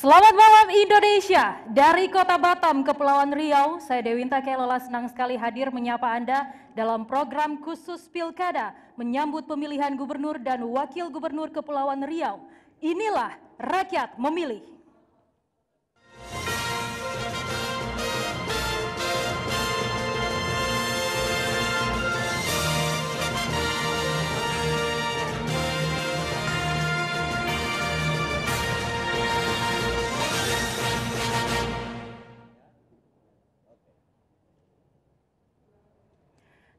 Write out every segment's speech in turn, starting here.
Selamat malam Indonesia, dari Kota Batam, Kepulauan Riau, saya Dewinta Kelola senang sekali hadir menyapa Anda dalam program khusus Pilkada menyambut pemilihan gubernur dan wakil gubernur Kepulauan Riau. Inilah Rakyat Memilih.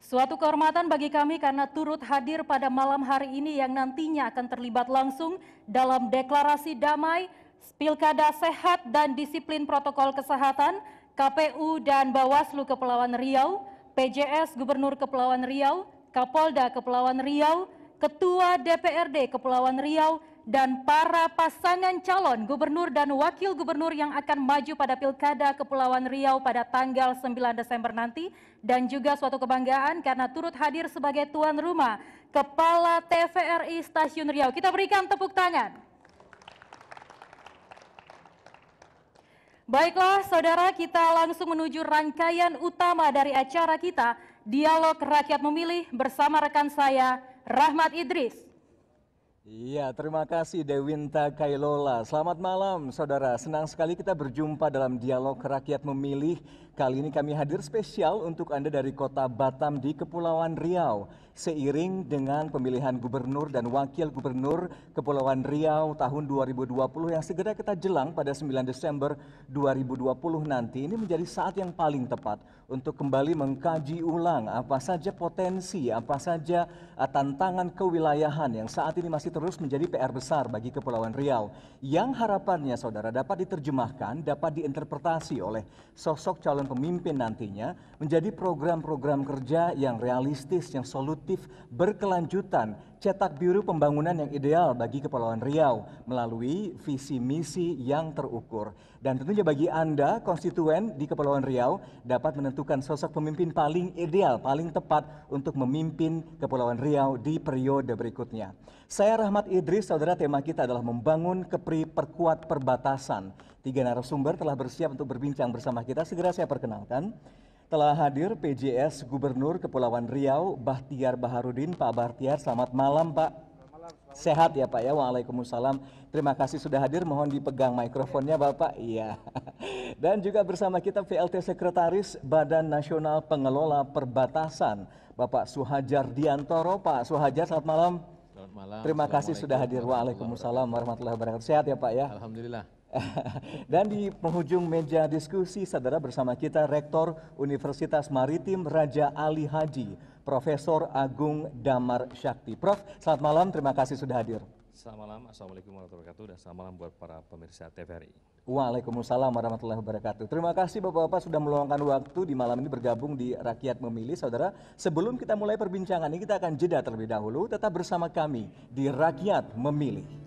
Suatu kehormatan bagi kami karena turut hadir pada malam hari ini yang nantinya akan terlibat langsung dalam deklarasi damai, pilkada sehat dan disiplin protokol kesehatan, KPU dan Bawaslu Kepulauan Riau, PJS Gubernur Kepulauan Riau, Kapolda Kepulauan Riau, Ketua DPRD Kepulauan Riau, dan para pasangan calon gubernur dan wakil gubernur yang akan maju pada Pilkada Kepulauan Riau pada tanggal 9 Desember nanti, dan juga suatu kebanggaan karena turut hadir sebagai tuan rumah Kepala TVRI Stasiun Riau. Kita berikan tepuk tangan. Baiklah saudara, kita langsung menuju rangkaian utama dari acara kita, Dialog Rakyat Memilih bersama rekan saya, Rahmat Idris. Iya, terima kasih Dewinta Kailola. Selamat malam saudara, senang sekali kita berjumpa dalam Dialog Rakyat Memilih. Kali ini kami hadir spesial untuk Anda dari Kota Batam di Kepulauan Riau. Seiring dengan pemilihan gubernur dan wakil gubernur Kepulauan Riau tahun 2020 yang segera kita jelang pada 9 Desember 2020 nanti, ini menjadi saat yang paling tepat untuk kembali mengkaji ulang apa saja potensi, apa saja tantangan kewilayahan yang saat ini masih terus menjadi PR besar bagi Kepulauan Riau. Yang harapannya saudara dapat diterjemahkan, dapat diinterpretasi oleh sosok calon pemimpin nantinya menjadi program-program kerja yang realistis, yang solutif, berkelanjutan, cetak biru pembangunan yang ideal bagi Kepulauan Riau melalui visi misi yang terukur. Dan tentunya bagi Anda, konstituen di Kepulauan Riau, dapat menentukan sosok pemimpin paling ideal, paling tepat untuk memimpin Kepulauan Riau di periode berikutnya. Saya Rahmat Idris, saudara, tema kita adalah membangun KEPRI perkuat perbatasan. 3 narasumber telah bersiap untuk berbincang bersama kita. Segera saya perkenalkan. Telah hadir PJS Gubernur Kepulauan Riau, Bahtiar Baharudin. Pak Bahtiar, selamat malam Pak. Sehat ya Pak ya, waalaikumsalam. Terima kasih sudah hadir, mohon dipegang mikrofonnya Bapak. Iya. Dan juga bersama kita VLT Sekretaris Badan Nasional Pengelola Perbatasan, Bapak Suhajar Diantoro. Pak Suhajar, selamat malam. Selamat malam. Terima kasih sudah hadir. Waalaikumsalam warahmatullahi wabarakatuh. Sehat ya Pak ya? Alhamdulillah. Dan di penghujung meja diskusi saudara bersama kita Rektor Universitas Maritim Raja Ali Haji, Profesor Agung Damar Syakti. Prof, selamat malam, terima kasih sudah hadir. Selamat malam, Assalamualaikum warahmatullahi wabarakatuh, dan selamat malam buat para pemirsa TVRI. Waalaikumsalam warahmatullahi wabarakatuh. Terima kasih Bapak-Bapak sudah meluangkan waktu di malam ini bergabung di Rakyat Memilih. Saudara, sebelum kita mulai perbincangan ini, kita akan jeda terlebih dahulu. Tetap bersama kami di Rakyat Memilih.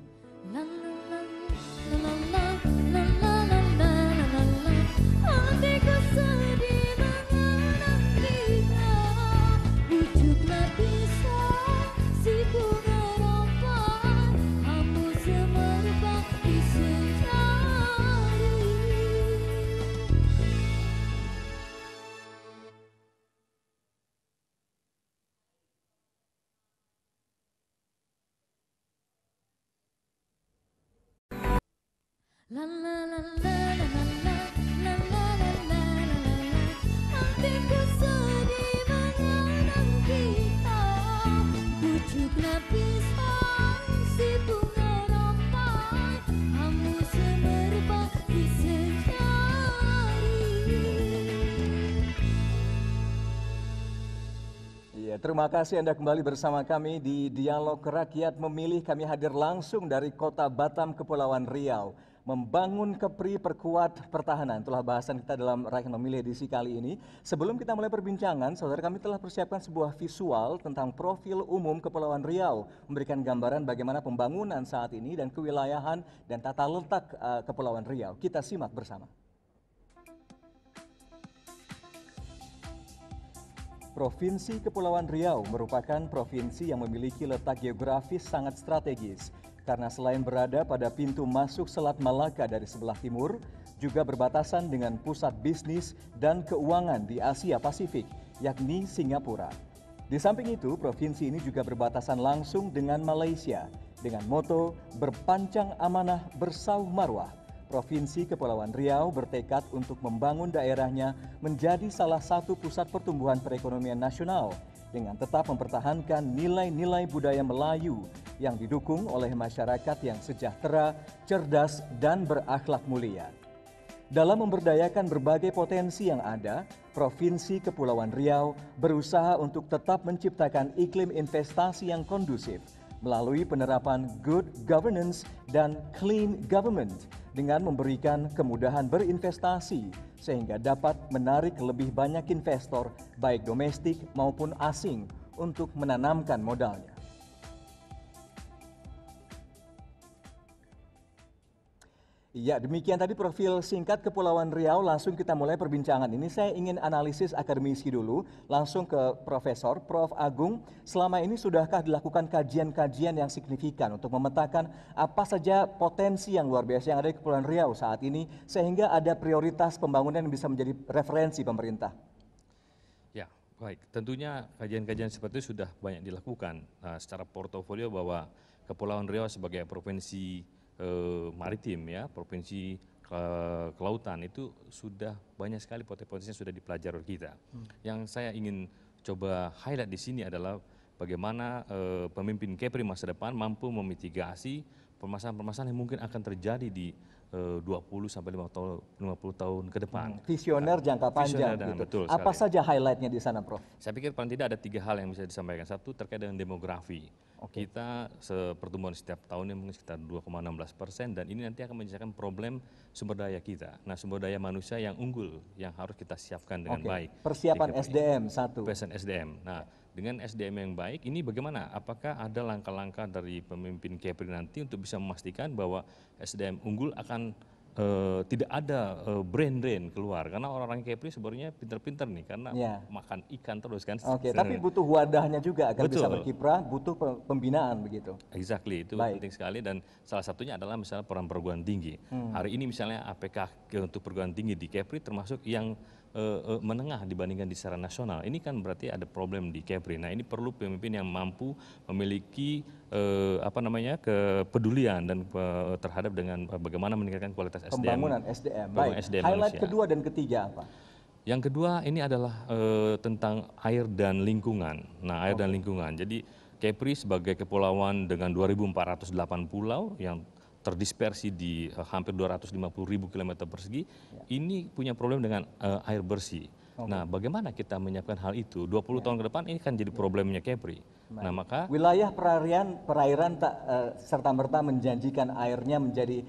Terima kasih Anda kembali bersama kami di Dialog Rakyat Memilih. Kami hadir langsung dari Kota Batam, Kepulauan Riau. Membangun KEPRI perkuat pertahanan. Itulah bahasan kita dalam Rakyat Memilih edisi kali ini. Sebelum kita mulai perbincangan, saudara, kami telah persiapkan sebuah visual tentang profil umum Kepulauan Riau. Memberikan gambaran bagaimana pembangunan saat ini dan kewilayahan dan tata letak Kepulauan Riau. Kita simak bersama. Provinsi Kepulauan Riau merupakan provinsi yang memiliki letak geografis sangat strategis. karena selain berada pada pintu masuk Selat Malaka dari sebelah timur, juga berbatasan dengan pusat bisnis dan keuangan di Asia Pasifik, yakni Singapura. Di samping itu, provinsi ini juga berbatasan langsung dengan Malaysia dengan moto berpancang amanah bersauh marwah. Provinsi Kepulauan Riau bertekad untuk membangun daerahnya menjadi salah satu pusat pertumbuhan perekonomian nasional dengan tetap mempertahankan nilai-nilai budaya Melayu yang didukung oleh masyarakat yang sejahtera, cerdas, dan berakhlak mulia. Dalam memberdayakan berbagai potensi yang ada, Provinsi Kepulauan Riau berusaha untuk tetap menciptakan iklim investasi yang kondusif melalui penerapan good governance dan clean government dengan memberikan kemudahan berinvestasi sehingga dapat menarik lebih banyak investor baik domestik maupun asing untuk menanamkan modalnya. Ya, demikian tadi profil singkat Kepulauan Riau. Langsung kita mulai perbincangan ini. Saya ingin analisis akademisi dulu, langsung ke Profesor, Prof. Agung. Selama ini sudahkah dilakukan kajian-kajian yang signifikan untuk memetakan apa saja potensi yang luar biasa yang ada di Kepulauan Riau saat ini, sehingga ada prioritas pembangunan yang bisa menjadi referensi pemerintah? Ya, baik. Tentunya kajian-kajian seperti itu sudah banyak dilakukan secara portofolio bahwa Kepulauan Riau sebagai provinsi maritim ya, provinsi kelautan itu sudah banyak sekali potensinya sudah dipelajari oleh kita. Yang saya ingin coba highlight di sini adalah bagaimana pemimpin Kepri masa depan mampu memitigasi permasalahan-permasalahan yang mungkin akan terjadi di 20 sampai 50 tahun ke depan. Visioner jangka panjang. Visioner, gitu. betul Apa sekali. saja highlightnya di sana, Prof? Saya pikir paling tidak ada 3 hal yang bisa disampaikan. Satu terkait dengan demografi. Kita pertumbuhan setiap tahunnya mungkin sekitar 2,16% dan ini nanti akan menyelesaikan problem sumber daya kita. Nah, sumber daya manusia yang unggul yang harus kita siapkan dengan baik. Persiapan SDM satu. Persiapan SDM. Nah, dengan SDM yang baik ini bagaimana? Apakah ada langkah-langkah dari pemimpin Kepri nanti untuk bisa memastikan bahwa SDM unggul akan tidak ada brain drain keluar, karena orang-orang Kepri sebenarnya pinter-pinter nih karena makan ikan terus kan. Tapi butuh wadahnya juga agar bisa berkiprah, butuh pembinaan begitu. Exactly, itu penting sekali dan salah satunya adalah misalnya peran perguruan tinggi. Hari ini misalnya APK untuk perguruan tinggi di Kepri termasuk yang menengah dibandingkan di secara nasional. Ini kan berarti ada problem di Kepri. Nah, ini perlu pemimpin yang mampu memiliki kepedulian dan terhadap dengan bagaimana meningkatkan kualitas SDM. Pembangunan SDM. Baik. SDM Highlight manusia. Kedua dan ketiga apa? Yang kedua ini adalah tentang air dan lingkungan. Nah, air dan lingkungan. Jadi Kepri sebagai kepulauan dengan 2.408 pulau yang terdispersi di hampir 250.000 km persegi, ini punya problem dengan air bersih. Nah, bagaimana kita menyiapkan hal itu? 20 tahun ke depan ini kan jadi problemnya Kepri. Nah, maka wilayah perairan tak serta-merta menjanjikan airnya menjadi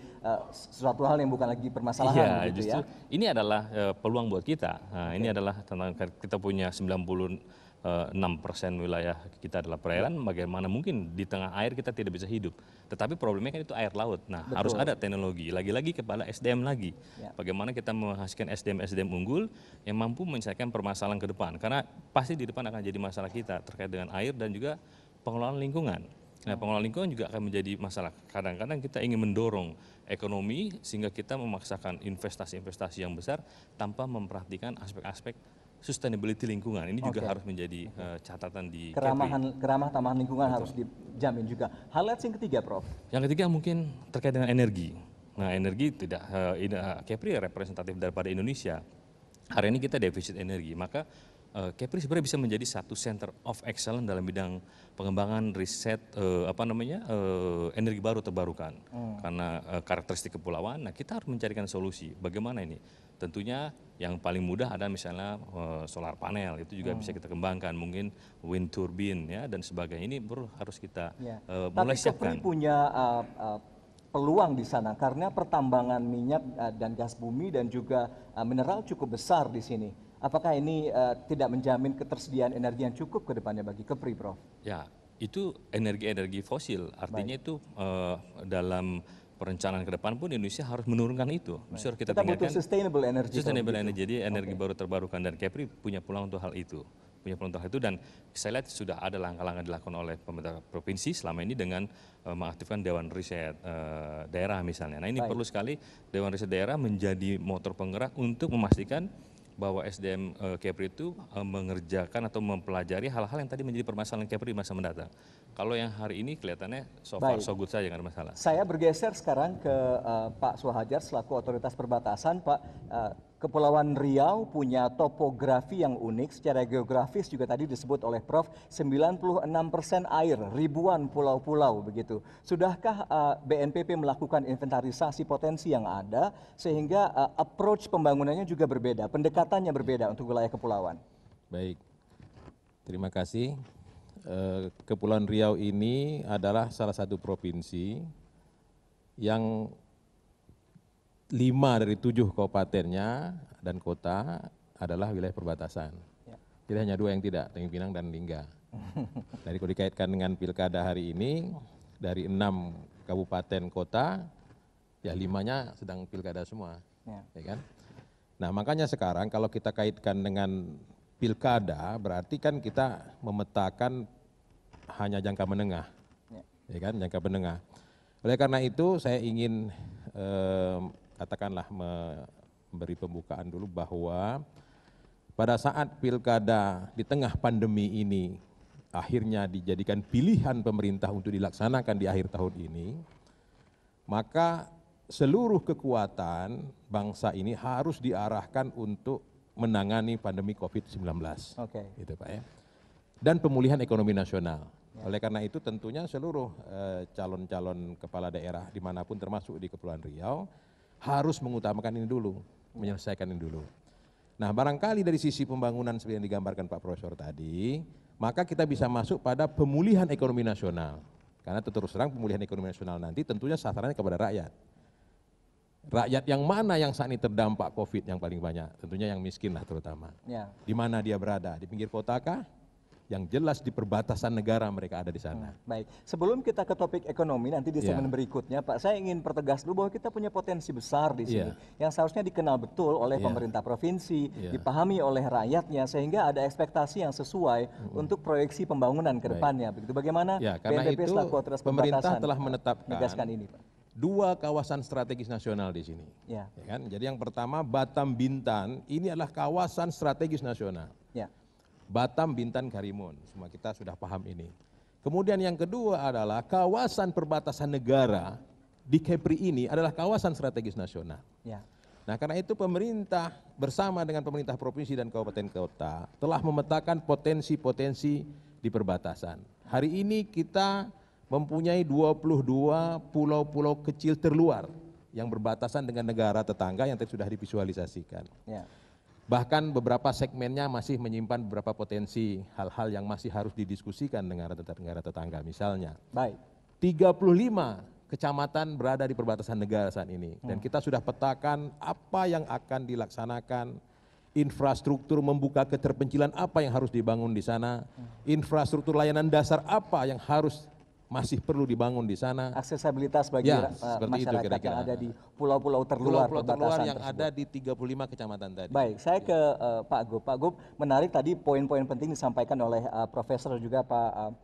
sesuatu hal yang bukan lagi permasalahan. Iya, justru ini adalah peluang buat kita. Nah, ini adalah tentang kita punya 96% wilayah kita adalah perairan, bagaimana mungkin di tengah air kita tidak bisa hidup. Tetapi problemnya kan itu air laut. Nah, harus ada teknologi, lagi-lagi kepada SDM lagi. Bagaimana kita menghasilkan SDM unggul yang mampu menyelesaikan permasalahan ke depan. Karena pasti di depan akan jadi masalah kita terkait dengan air dan juga pengelolaan lingkungan. Nah, pengelolaan lingkungan juga akan menjadi masalah. Kadang-kadang kita ingin mendorong ekonomi sehingga kita memaksakan investasi-investasi yang besar tanpa memperhatikan aspek-aspek sustainability lingkungan. Ini juga harus menjadi catatan di keramah tamahan lingkungan harus dijamin juga. Highlight yang ketiga, Prof. Yang ketiga mungkin terkait dengan energi. Nah, energi tidak Kepri representatif daripada Indonesia. Hari ini kita defisit energi, maka Kepri sebenarnya bisa menjadi satu center of excellence dalam bidang pengembangan riset energi baru terbarukan. Karena karakteristik kepulauan, nah kita harus mencarikan solusi. Bagaimana ini? Tentunya yang paling mudah ada misalnya solar panel, itu juga bisa kita kembangkan, mungkin wind turbine ya dan sebagainya. Ini harus kita mulai siapkan. Tapi Kepri punya peluang di sana karena pertambangan minyak dan gas bumi dan juga mineral cukup besar di sini. Apakah ini tidak menjamin ketersediaan energi yang cukup ke depannya bagi Kepri, Prof? Ya, itu energi-energi fosil. Artinya itu dalam perencanaan ke depan pun Indonesia harus menurunkan itu. Kita butuh sustainable energy. Sustainable energy, jadi energi baru terbarukan dan Kepri punya peluang untuk hal itu. punya peluang itu, dan saya lihat sudah ada langkah-langkah dilakukan oleh pemerintah provinsi selama ini dengan mengaktifkan Dewan Riset Daerah misalnya. Nah ini perlu sekali Dewan Riset Daerah menjadi motor penggerak untuk memastikan bahwa SDM Kepri itu mengerjakan atau mempelajari hal-hal yang tadi menjadi permasalahan Kepri di masa mendatang. Kalau yang hari ini kelihatannya so far so good saja, nggak ada masalah. Saya bergeser sekarang ke Pak Suhajar selaku otoritas perbatasan. Pak, Kepulauan Riau punya topografi yang unik, secara geografis juga tadi disebut oleh Prof, 96% air, ribuan pulau-pulau begitu. Sudahkah BNPB melakukan inventarisasi potensi yang ada sehingga approach pembangunannya juga berbeda, pendekatannya berbeda untuk wilayah kepulauan? Baik, terima kasih. Kepulauan Riau ini adalah salah satu provinsi yang 5 dari 7 kabupatennya dan kota adalah wilayah perbatasan. Jadi hanya 2 yang tidak, Tanjung Pinang dan Lingga. Jadi kalau dikaitkan dengan pilkada hari ini, dari 6 kabupaten kota, ya 5-nya sedang pilkada semua. Ya kan? Nah makanya sekarang kalau kita kaitkan dengan pilkada, berarti kan kita memetakan hanya jangka menengah. Ya kan, jangka menengah. Oleh karena itu saya ingin katakanlah memberi pembukaan dulu bahwa pada saat pilkada di tengah pandemi ini akhirnya dijadikan pilihan pemerintah untuk dilaksanakan di akhir tahun ini, maka seluruh kekuatan bangsa ini harus diarahkan untuk menangani pandemi COVID-19. Gitu Pak ya. Dan pemulihan ekonomi nasional. Oleh karena itu tentunya seluruh calon-calon kepala daerah dimanapun termasuk di Kepulauan Riau harus mengutamakan ini dulu, menyelesaikan ini dulu. Nah barangkali dari sisi pembangunan seperti yang digambarkan Pak Profesor tadi, maka kita bisa masuk pada pemulihan ekonomi nasional. Karena terus terang pemulihan ekonomi nasional nanti tentunya sasarannya kepada rakyat. Rakyat yang mana yang saat ini terdampak COVID yang paling banyak? Tentunya yang miskin lah terutama. Di mana dia berada? Di pinggir kota kah? Yang jelas di perbatasan negara mereka ada di sana. Baik, sebelum kita ke topik ekonomi nanti di segmen berikutnya, Pak, saya ingin pertegas dulu bahwa kita punya potensi besar di sini yang seharusnya dikenal betul oleh pemerintah provinsi, dipahami oleh rakyatnya sehingga ada ekspektasi yang sesuai untuk proyeksi pembangunan ke depannya. Begitu bagaimana BNPB selaku otoritas pemerintah telah menetapkan ini, Pak? 2 kawasan strategis nasional di sini. Ya kan? Jadi yang pertama Batam Bintan ini adalah kawasan strategis nasional. Batam, Bintan, Karimun, semua kita sudah paham ini. Kemudian yang kedua adalah kawasan perbatasan negara di Kepri ini adalah kawasan strategis nasional. Nah karena itu pemerintah bersama dengan pemerintah provinsi dan kabupaten kota telah memetakan potensi-potensi di perbatasan. Hari ini kita mempunyai 22 pulau-pulau kecil terluar yang berbatasan dengan negara tetangga yang tadi sudah divisualisasikan. Bahkan beberapa segmennya masih menyimpan beberapa potensi hal-hal yang masih harus didiskusikan dengan negara tetangga. Misalnya, 35 kecamatan berada di perbatasan negara saat ini. Dan kita sudah petakan apa yang akan dilaksanakan, infrastruktur membuka keterpencilan apa yang harus dibangun di sana, infrastruktur layanan dasar apa yang harus masih perlu dibangun di sana. Aksesibilitas bagi masyarakat yang ada di pulau-pulau terluar, pulau-pulau yang ada di 35 kecamatan tadi. Baik, saya ke Pak Gub. Pak Gub, menarik tadi poin-poin penting disampaikan oleh Profesor juga Pak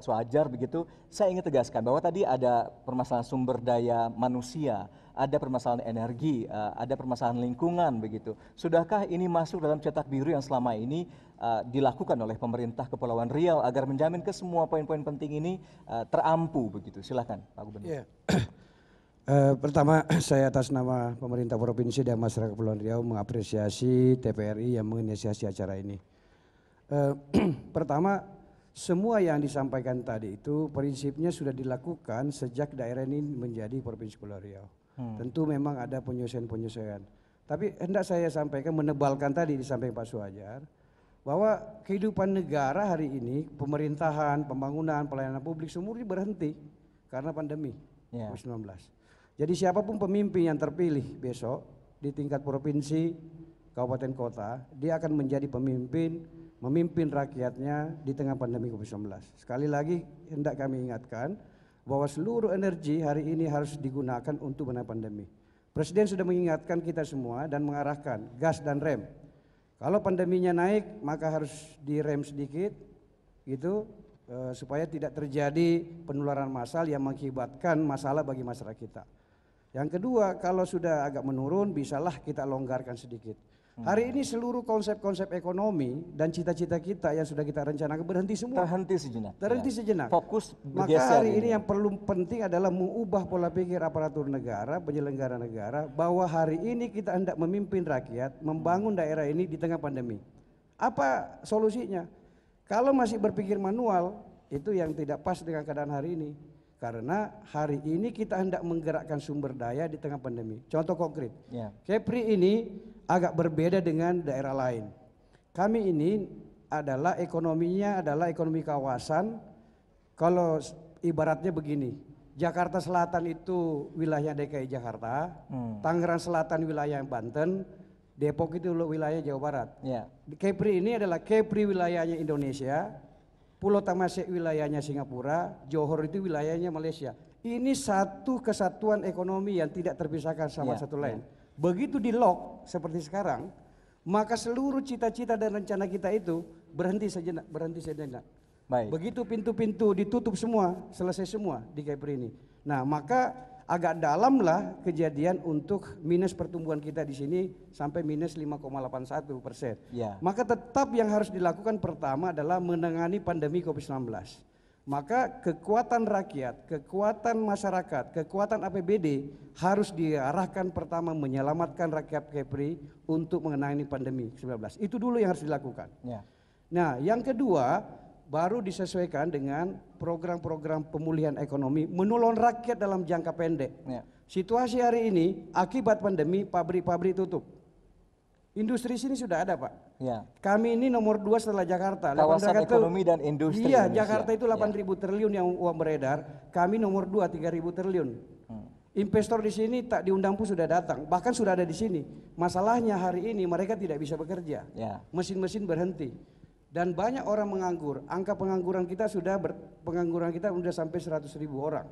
Suhajar begitu. Saya ingin tegaskan bahwa tadi ada permasalahan sumber daya manusia, ada permasalahan energi, ada permasalahan lingkungan begitu. Sudahkah ini masuk dalam cetak biru yang selama ini dilakukan oleh pemerintah Kepulauan Riau agar menjamin ke semua poin-poin penting ini terampu begitu? Silakan Pak Gubernur. Pertama saya atas nama pemerintah provinsi dan masyarakat Kepulauan Riau mengapresiasi TPRI yang menginisiasi acara ini. Pertama, semua yang disampaikan tadi itu prinsipnya sudah dilakukan sejak daerah ini menjadi Provinsi Kepulauan Riau. Tentu memang ada penyesuaian-penyesuaian. Tapi hendak saya sampaikan, menebalkan tadi disampaikan Pak Suhajar, bahwa kehidupan negara hari ini, pemerintahan, pembangunan, pelayanan publik semua berhenti karena pandemi COVID-19. Jadi siapapun pemimpin yang terpilih besok di tingkat provinsi, kabupaten kota, dia akan menjadi pemimpin, memimpin rakyatnya di tengah pandemi COVID-19. Sekali lagi hendak kami ingatkan bahwa seluruh energi hari ini harus digunakan untuk menangani pandemi. Presiden sudah mengingatkan kita semua dan mengarahkan gas dan rem. Kalau pandeminya naik maka harus direm sedikit gitu supaya tidak terjadi penularan massal yang mengakibatkan masalah bagi masyarakat kita. Yang kedua, kalau sudah agak menurun bisalah kita longgarkan sedikit. Hari ini seluruh konsep-konsep ekonomi dan cita-cita kita yang sudah kita rencanakan berhenti semua. Terhenti sejenak. Terhenti Ya. sejenak. Fokus Maka bergeser hari ini yang perlu penting adalah mengubah pola pikir aparatur negara, penyelenggara negara, bahwa hari ini kita hendak memimpin rakyat, membangun daerah ini di tengah pandemi. Apa solusinya? Kalau masih berpikir manual, itu yang tidak pas dengan keadaan hari ini. Karena hari ini kita hendak menggerakkan sumber daya di tengah pandemi. Contoh konkret, Ya. Kepri ini agak berbeda dengan daerah lain. Kami ini adalah ekonominya adalah ekonomi kawasan. Kalau ibaratnya begini, Jakarta Selatan itu wilayah DKI Jakarta, Tangerang Selatan wilayah Banten, Depok itu wilayah Jawa Barat. Ya. Kepri ini adalah Kepri wilayahnya Indonesia, Pulau Tamasek wilayahnya Singapura, Johor itu wilayahnya Malaysia. Ini satu kesatuan ekonomi yang tidak terpisahkan sama satu lain. Begitu di lock seperti sekarang, maka seluruh cita-cita dan rencana kita itu berhenti sejenak, berhenti sejenak. Baik. Begitu pintu-pintu ditutup semua, selesai semua di Kepri ini. Nah, maka agak dalamlah kejadian untuk minus pertumbuhan kita di sini sampai minus 5,81%. Ya. Maka tetap yang harus dilakukan pertama adalah menangani pandemi COVID-19. Maka kekuatan rakyat, kekuatan masyarakat, kekuatan APBD harus diarahkan pertama menyelamatkan rakyat Kepri untuk menangani pandemi 19. Itu dulu yang harus dilakukan. Ya. Nah, yang kedua baru disesuaikan dengan program-program pemulihan ekonomi menolong rakyat dalam jangka pendek. Ya. Situasi hari ini akibat pandemi pabrik-pabrik tutup. Industri sini sudah ada, Pak. Ya. Kami ini nomor 2 setelah Jakarta. Kawasan Jakarta ekonomi dan industri Iya, Indonesia. Jakarta itu 8.000 triliun yang uang beredar. Kami nomor 2 3.000 triliun. Investor di sini tak diundang pun sudah datang, bahkan sudah ada di sini. Masalahnya hari ini mereka tidak bisa bekerja. Ya. Mesin-mesin berhenti. Dan banyak orang menganggur. Angka pengangguran kita sudah sampai 100.000 orang.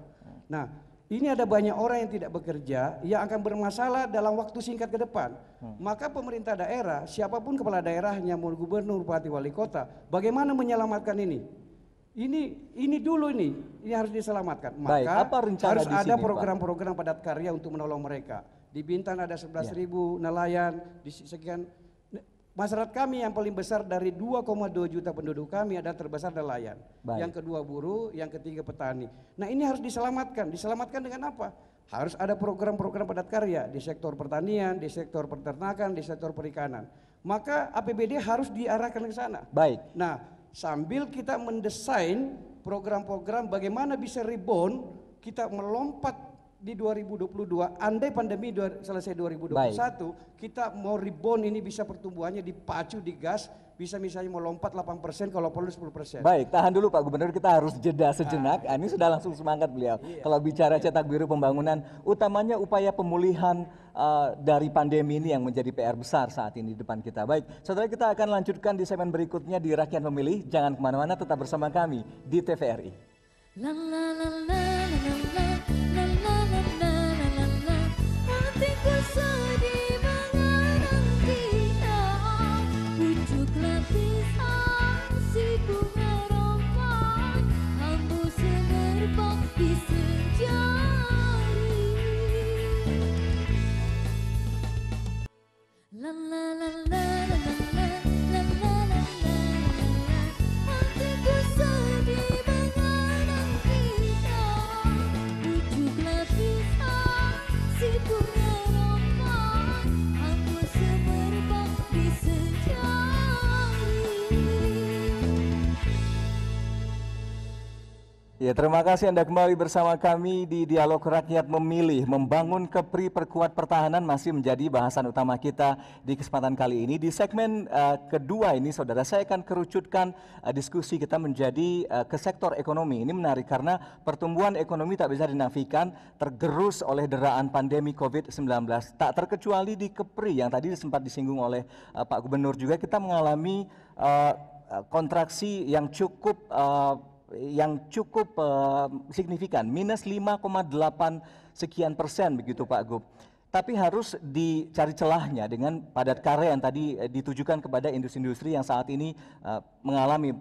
Nah, ini ada banyak orang yang tidak bekerja yang akan bermasalah dalam waktu singkat ke depan. Maka pemerintah daerah, siapapun kepala daerahnya, mau gubernur, bupati, wali kota, bagaimana menyelamatkan ini? Ini dulu ini harus diselamatkan. Baik, Maka apa rencana harus di ada sini, Pak? program-program padat karya untuk menolong mereka. Di Bintan ada 11.000 nelayan, di sekian. Masyarakat kami yang paling besar dari 2,2 juta penduduk kami adalah terbesar nelayan. Baik. Yang kedua buruh, yang ketiga petani. Nah, ini harus diselamatkan. Diselamatkan dengan apa? Harus ada program-program padat karya di sektor pertanian, di sektor peternakan, di sektor perikanan. Maka APBD harus diarahkan ke sana. Baik. Nah, sambil kita mendesain program-program bagaimana bisa rebound, kita melompat di 2022, andai pandemi selesai 2021, kita mau rebound ini bisa pertumbuhannya dipacu, digas, bisa misalnya melompat 8%, kalau perlu 10%. Baik, tahan dulu Pak Gubernur, kita harus jeda sejenak. Ini sudah langsung semangat beliau. Kalau bicara cetak biru pembangunan, utamanya upaya pemulihan dari pandemi ini yang menjadi PR besar saat ini di depan kita. Baik, saudara, kita akan lanjutkan di segmen berikutnya di Rakyat Memilih. Jangan kemana-mana, tetap bersama kami di TVRI. La la la la la la la la la la la la. Hatiku sedih mengenang kita, pucuk lapisan si bunga rompan, hembus semerbak di senja hari. La la la la la la la la la la la. Hatiku sedih mengenang kita, pucuk lapisan si bunga rompan, hembus semerbak di senja hari. Ya, terima kasih Anda kembali bersama kami di Dialog Rakyat Memilih. Membangun Kepri, perkuat pertahanan masih menjadi bahasan utama kita di kesempatan kali ini. Di segmen kedua ini, saudara, saya akan kerucutkan diskusi kita menjadi ke sektor ekonomi. Ini menarik karena pertumbuhan ekonomi tak bisa dinafikan, tergerus oleh deraan pandemi COVID-19. Tak terkecuali di Kepri yang tadi sempat disinggung oleh Pak Gubernur juga, kita mengalami kontraksi yang cukup signifikan, minus 5,8 sekian persen begitu Pak Gub. Tapi harus dicari celahnya dengan padat karya yang tadi ditujukan kepada industri-industri yang saat ini mengalami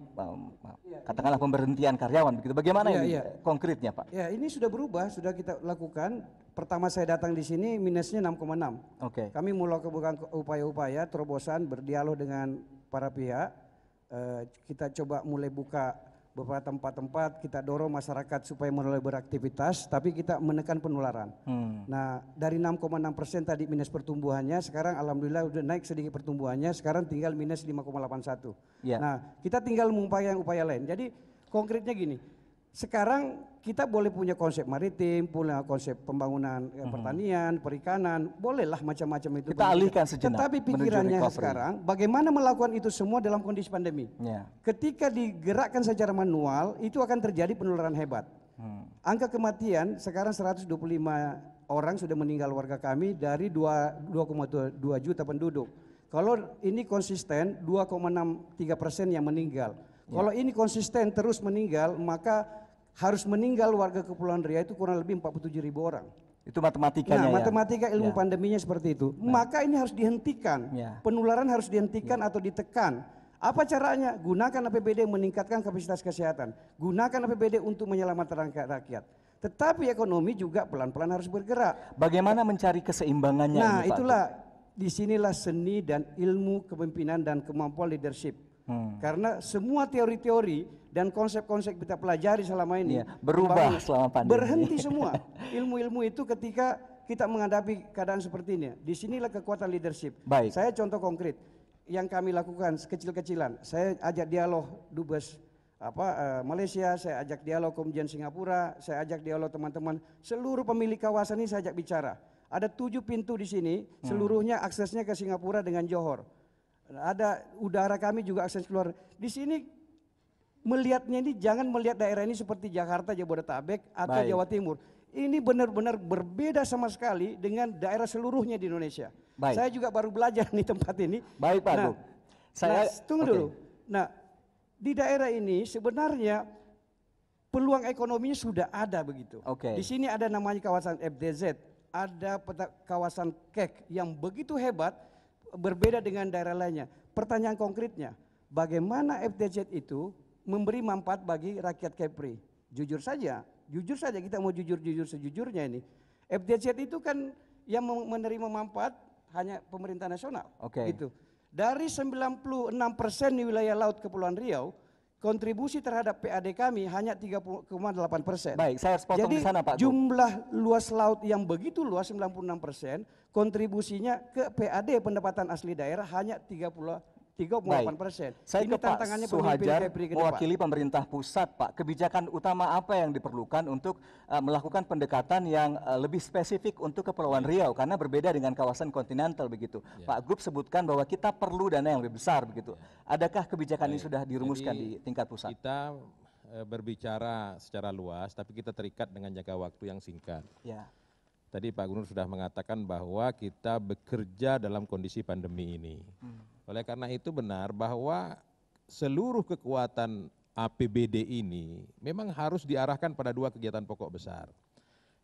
katakanlah pemberhentian karyawan begitu. Bagaimana ini konkretnya, Pak? Ya, ini sudah berubah, sudah kita lakukan. Pertama saya datang di sini minusnya 6,6. Oke. Kami melakukan upaya-upaya terobosan, berdialog dengan para pihak. Kita coba mulai buka beberapa tempat-tempat, kita dorong masyarakat supaya mulai beraktivitas, tapi kita menekan penularan. Nah, dari 6,6% tadi minus pertumbuhannya, sekarang alhamdulillah udah naik sedikit pertumbuhannya, sekarang tinggal minus 5,81. Nah, kita tinggal mengupayakan upaya lain. Jadi konkretnya gini, sekarang kita boleh punya konsep maritim, punya konsep pembangunan pertanian, perikanan, bolehlah macam-macam itu. Kita alihkan sejenak. Tetapi pikirannya sekarang, bagaimana melakukan itu semua dalam kondisi pandemi? Ketika digerakkan secara manual, itu akan terjadi penularan hebat. Angka kematian sekarang 125 orang sudah meninggal warga kami dari 2,2 juta penduduk. Kalau ini konsisten 2,63% yang meninggal. Kalau ini konsisten terus meninggal, maka harus meninggal warga Kepulauan Riau itu kurang lebih 47.000 orang. Itu matematikanya. Nah, matematika ilmu pandeminya seperti itu. Maka ini harus dihentikan. Penularan harus dihentikan atau ditekan. Apa caranya? Gunakan APBD meningkatkan kapasitas kesehatan. Gunakan APBD untuk menyelamatkan rakyat. Tetapi ekonomi juga pelan-pelan harus bergerak. Bagaimana mencari keseimbangannya? Nah, ini, Pak? itulah disinilah seni dan ilmu kepemimpinan dan kemampuan leadership. Karena semua teori-teori dan konsep-konsep kita pelajari selama ini berubah selama pandemi. Berhenti semua. Ilmu-ilmu itu ketika kita menghadapi keadaan seperti ini. Disinilah kekuatan leadership. Baik. Saya contoh konkret yang kami lakukan kecil-kecilan. Saya ajak dialog Dubes Malaysia, saya ajak dialog Komjen Singapura, saya ajak dialog teman-teman seluruh pemilik kawasan ini saya ajak bicara. Ada 7 pintu di sini, seluruhnya aksesnya ke Singapura dengan Johor. Ada udara kami juga akses keluar. Di sini melihatnya ini jangan melihat daerah ini seperti Jakarta, Jabodetabek atau Jawa Timur. Ini benar-benar berbeda sama sekali dengan daerah seluruhnya di Indonesia. Saya juga baru belajar nih tempat ini. Baik, Pak Gub. Tunggu dulu. Nah, di daerah ini sebenarnya peluang ekonominya sudah ada begitu. Di sini ada namanya kawasan FDZ, ada kawasan KEK yang begitu hebat. Berbeda dengan daerah lainnya. Pertanyaan konkretnya, bagaimana FDZ itu memberi manfaat bagi rakyat Kepri? Jujur saja kita mau jujur sejujurnya ini. FDZ itu kan yang menerima manfaat hanya pemerintah nasional. Gitu. Dari 96% di wilayah laut Kepulauan Riau, kontribusi terhadap PAD kami hanya 3,8%. Baik, saya harus potong di sana, Pak Gub. Jumlah luas laut yang begitu luas 96%, kontribusinya ke PAD pendapatan asli daerah hanya 3,8%. Saya ke Pak Suhajar, mewakili pemerintah pusat, Pak. Kebijakan utama apa yang diperlukan untuk melakukan pendekatan yang lebih spesifik untuk Kepulauan Riau, karena berbeda dengan kawasan kontinental begitu. Pak Gub sebutkan bahwa kita perlu dana yang lebih besar begitu. Adakah kebijakan ini sudah dirumuskan di tingkat pusat? Kita berbicara secara luas, tapi kita terikat dengan jangka waktu yang singkat. Tadi Pak Gubernur sudah mengatakan bahwa kita bekerja dalam kondisi pandemi ini. Oleh karena itu benar bahwa seluruh kekuatan APBD ini memang harus diarahkan pada 2 kegiatan pokok besar.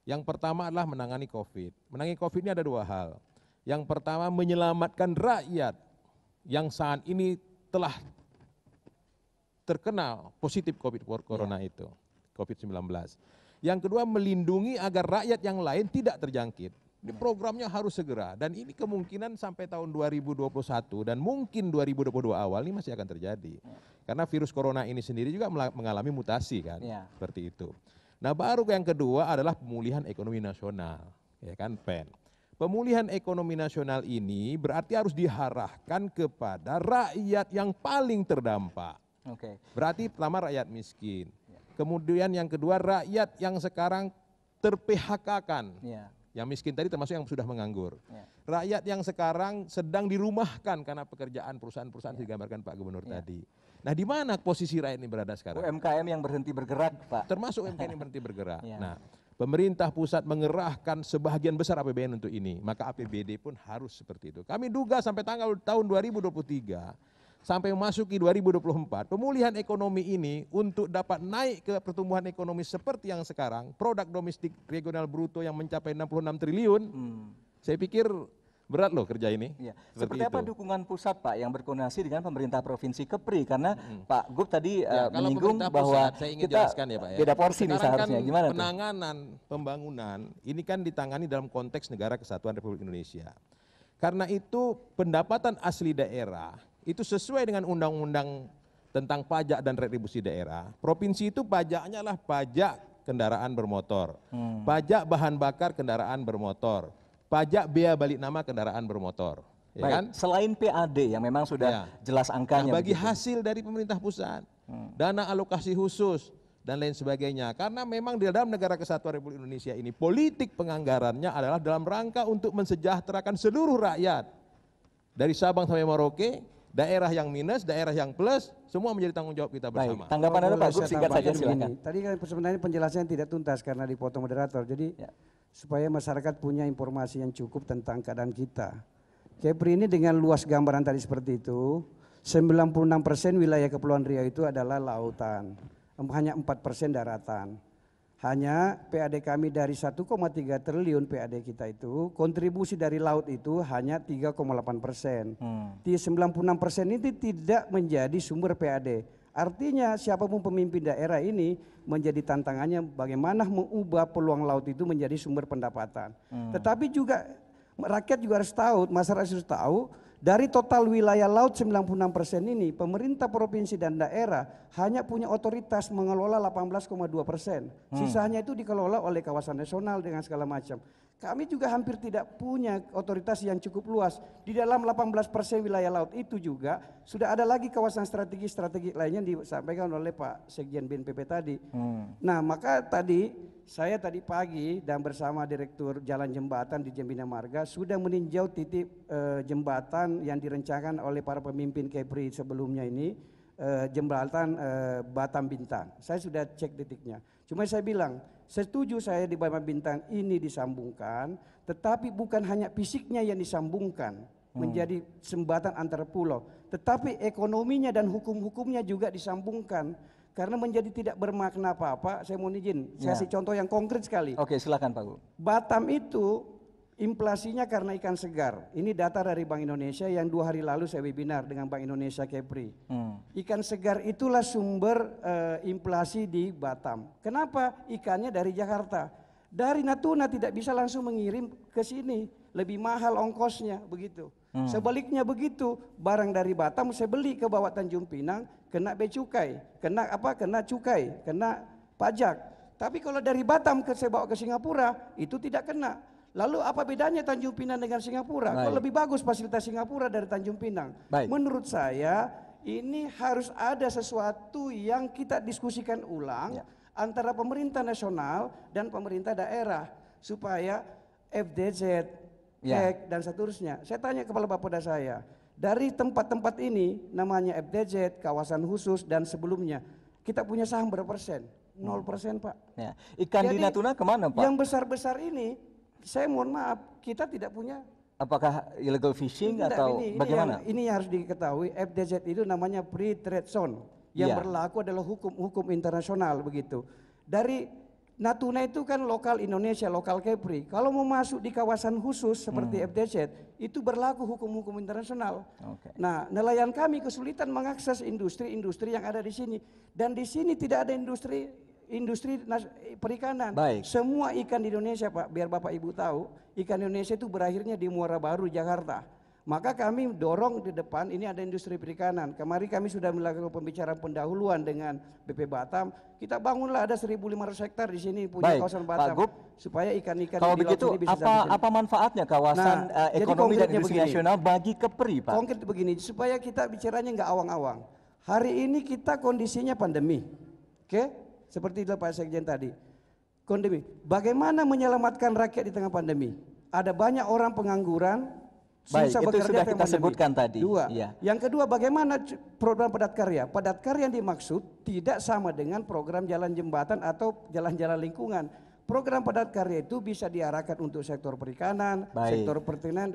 Yang pertama adalah menangani COVID. Menangani COVID ini ada 2 hal. Yang pertama menyelamatkan rakyat yang saat ini telah terkena positif corona itu, COVID-19. Yang kedua melindungi agar rakyat yang lain tidak terjangkit. Ini programnya harus segera dan ini kemungkinan sampai tahun 2021 dan mungkin 2022 awal ini masih akan terjadi. Karena virus corona ini sendiri juga mengalami mutasi kan, seperti itu. Nah, baru yang kedua adalah pemulihan ekonomi nasional, ya kan PEN. Pemulihan ekonomi nasional ini berarti harus diarahkan kepada rakyat yang paling terdampak. Berarti pertama rakyat miskin. Kemudian yang kedua rakyat yang sekarang ter-PHK-kan. Yang miskin tadi termasuk yang sudah menganggur. Rakyat yang sekarang sedang dirumahkan karena pekerjaan perusahaan-perusahaan digambarkan Pak Gubernur tadi. Nah, di mana posisi rakyat ini berada sekarang? UMKM yang berhenti bergerak, Pak. Termasuk UMKM yang berhenti bergerak. Nah, pemerintah pusat mengerahkan sebagian besar APBN untuk ini, maka APBD pun harus seperti itu. Kami duga sampai tahun 2023 sampai memasuki 2024, pemulihan ekonomi ini untuk dapat naik ke pertumbuhan ekonomi seperti yang sekarang, produk domestik regional bruto yang mencapai 66 triliun, Saya pikir berat loh kerja ini. Ya. Seperti apa dukungan pusat Pak yang berkoordinasi dengan pemerintah Provinsi Kepri? Karena Pak Gub tadi Kalau menyinggung pemerintah bahwa pusat, saya ingin kita jelaskan ya Pak ya. beda porsi nih Sekarang seharusnya. kan Gimana tuh? penanganan pembangunan ini kan ditangani dalam konteks Negara Kesatuan Republik Indonesia. Karena itu pendapatan asli daerah itu sesuai dengan undang-undang tentang pajak dan retribusi daerah. Provinsi itu pajaknya adalah pajak kendaraan bermotor, pajak bahan bakar kendaraan bermotor, pajak bea balik nama kendaraan bermotor. Ya Baik, kan? selain PAD yang memang sudah jelas angkanya. Nah, bagi begitu. hasil dari pemerintah pusat, dana alokasi khusus dan lain sebagainya. Karena memang di dalam Negara Kesatuan Republik Indonesia ini politik penganggarannya adalah dalam rangka untuk mensejahterakan seluruh rakyat. Dari Sabang sampai Merauke, daerah yang minus, daerah yang plus, semua menjadi tanggung jawab kita Baik, bersama. tanggapan Anda Pak Gub Saya singkat saja tambahkan silakan. begini. Tadi kan sebenarnya penjelasan tidak tuntas karena dipotong moderator. Jadi supaya masyarakat punya informasi yang cukup tentang keadaan kita. Kepri ini dengan luas gambaran tadi seperti itu, 96% wilayah Kepulauan Riau itu adalah lautan, hanya 4% daratan. Hanya PAD kami dari 1,3 triliun PAD kita itu, kontribusi dari laut itu hanya 3,8%. Di 96% ini tidak menjadi sumber PAD. Artinya siapapun pemimpin daerah ini menjadi tantangannya bagaimana mengubah peluang laut itu menjadi sumber pendapatan. Tetapi juga rakyat juga harus tahu, masyarakat harus tahu, dari total wilayah laut 96% ini, pemerintah provinsi dan daerah hanya punya otoritas mengelola 18,2%. Sisanya itu dikelola oleh kawasan nasional dengan segala macam. Kami juga hampir tidak punya otoritas yang cukup luas. Di dalam 18% wilayah laut itu juga sudah ada lagi kawasan strategi-strategi lainnya disampaikan oleh Pak Sekjen BNPB tadi. Nah, maka saya tadi pagi dan bersama Direktur Jalan Jembatan di Jembina Marga sudah meninjau titik jembatan yang direncanakan oleh para pemimpin Kepri sebelumnya ini, jembatan Batam Bintang. Saya sudah cek titiknya. Cuma saya bilang, setuju saya di Batam Bintang ini disambungkan, tetapi bukan hanya fisiknya yang disambungkan menjadi jembatan antar pulau, tetapi ekonominya dan hukum-hukumnya juga disambungkan. Karena menjadi tidak bermakna apa-apa, saya mau izin, saya kasih contoh yang konkret sekali. Oke, silakan Pak Gub. Batam itu inflasinya karena ikan segar. Ini data dari Bank Indonesia yang 2 hari lalu saya webinar dengan Bank Indonesia Kepri. Ikan segar itulah sumber inflasi di Batam. Kenapa? Ikannya dari Jakarta. Dari Natuna tidak bisa langsung mengirim ke sini, lebih mahal ongkosnya begitu. Sebaliknya begitu, barang dari Batam saya beli ke bawah Tanjung Pinang kena bea cukai, kena apa? Kena cukai, kena pajak. Tapi kalau dari Batam saya bawa ke Singapura itu tidak kena. Lalu apa bedanya Tanjung Pinang dengan Singapura? Kok lebih bagus fasilitas Singapura dari Tanjung Pinang? Menurut saya ini harus ada sesuatu yang kita diskusikan ulang antara pemerintah nasional dan pemerintah daerah supaya FDZ, HEK dan seterusnya. Saya tanya kepala Bapeda saya, dari tempat-tempat ini namanya FDZ, kawasan khusus dan sebelumnya, kita punya saham berapa persen? 0% Pak. Ya. Ikan di Jadi, Natuna kemana Pak? Yang besar-besar ini, saya mohon maaf, kita tidak punya. Apakah illegal fishing Tidak, atau bagaimana? Ini yang harus diketahui, FDZ itu namanya Free Trade Zone. Yang berlaku adalah hukum internasional begitu. Dari Natuna itu kan lokal Indonesia, lokal Kepri. Kalau mau masuk di kawasan khusus seperti FDZ, itu berlaku hukum-hukum internasional. Nah, nelayan kami kesulitan mengakses industri-industri yang ada di sini. Dan di sini tidak ada industri perikanan. Semua ikan di Indonesia Pak, biar Bapak Ibu tahu, ikan Indonesia itu berakhirnya di Muara Baru, Jakarta. Maka kami dorong di depan ini ada industri perikanan. Kemarin kami sudah melakukan pembicaraan pendahuluan dengan BP Batam. Kita bangunlah ada 1.500 hektar di sini punya kawasan Batam. Pak Gub, supaya ikan-ikan kalau di laut begitu ini bisa apa manfaatnya kawasan ekonomi dan industri nasional bagi Kepri Pak? Konkret begini, supaya kita bicaranya nggak awang-awang. Hari ini kita kondisinya pandemi. Oke? Seperti itu Pak Sekjen tadi. Pandemi. Bagaimana menyelamatkan rakyat di tengah pandemi? Ada banyak orang pengangguran. Baik, itu sudah kita sebutkan tadi. Dua. Yang kedua, bagaimana program padat karya? Padat karya yang dimaksud tidak sama dengan program jalan jembatan atau jalan-jalan lingkungan. Program padat karya itu bisa diarahkan untuk sektor perikanan, sektor pertanian.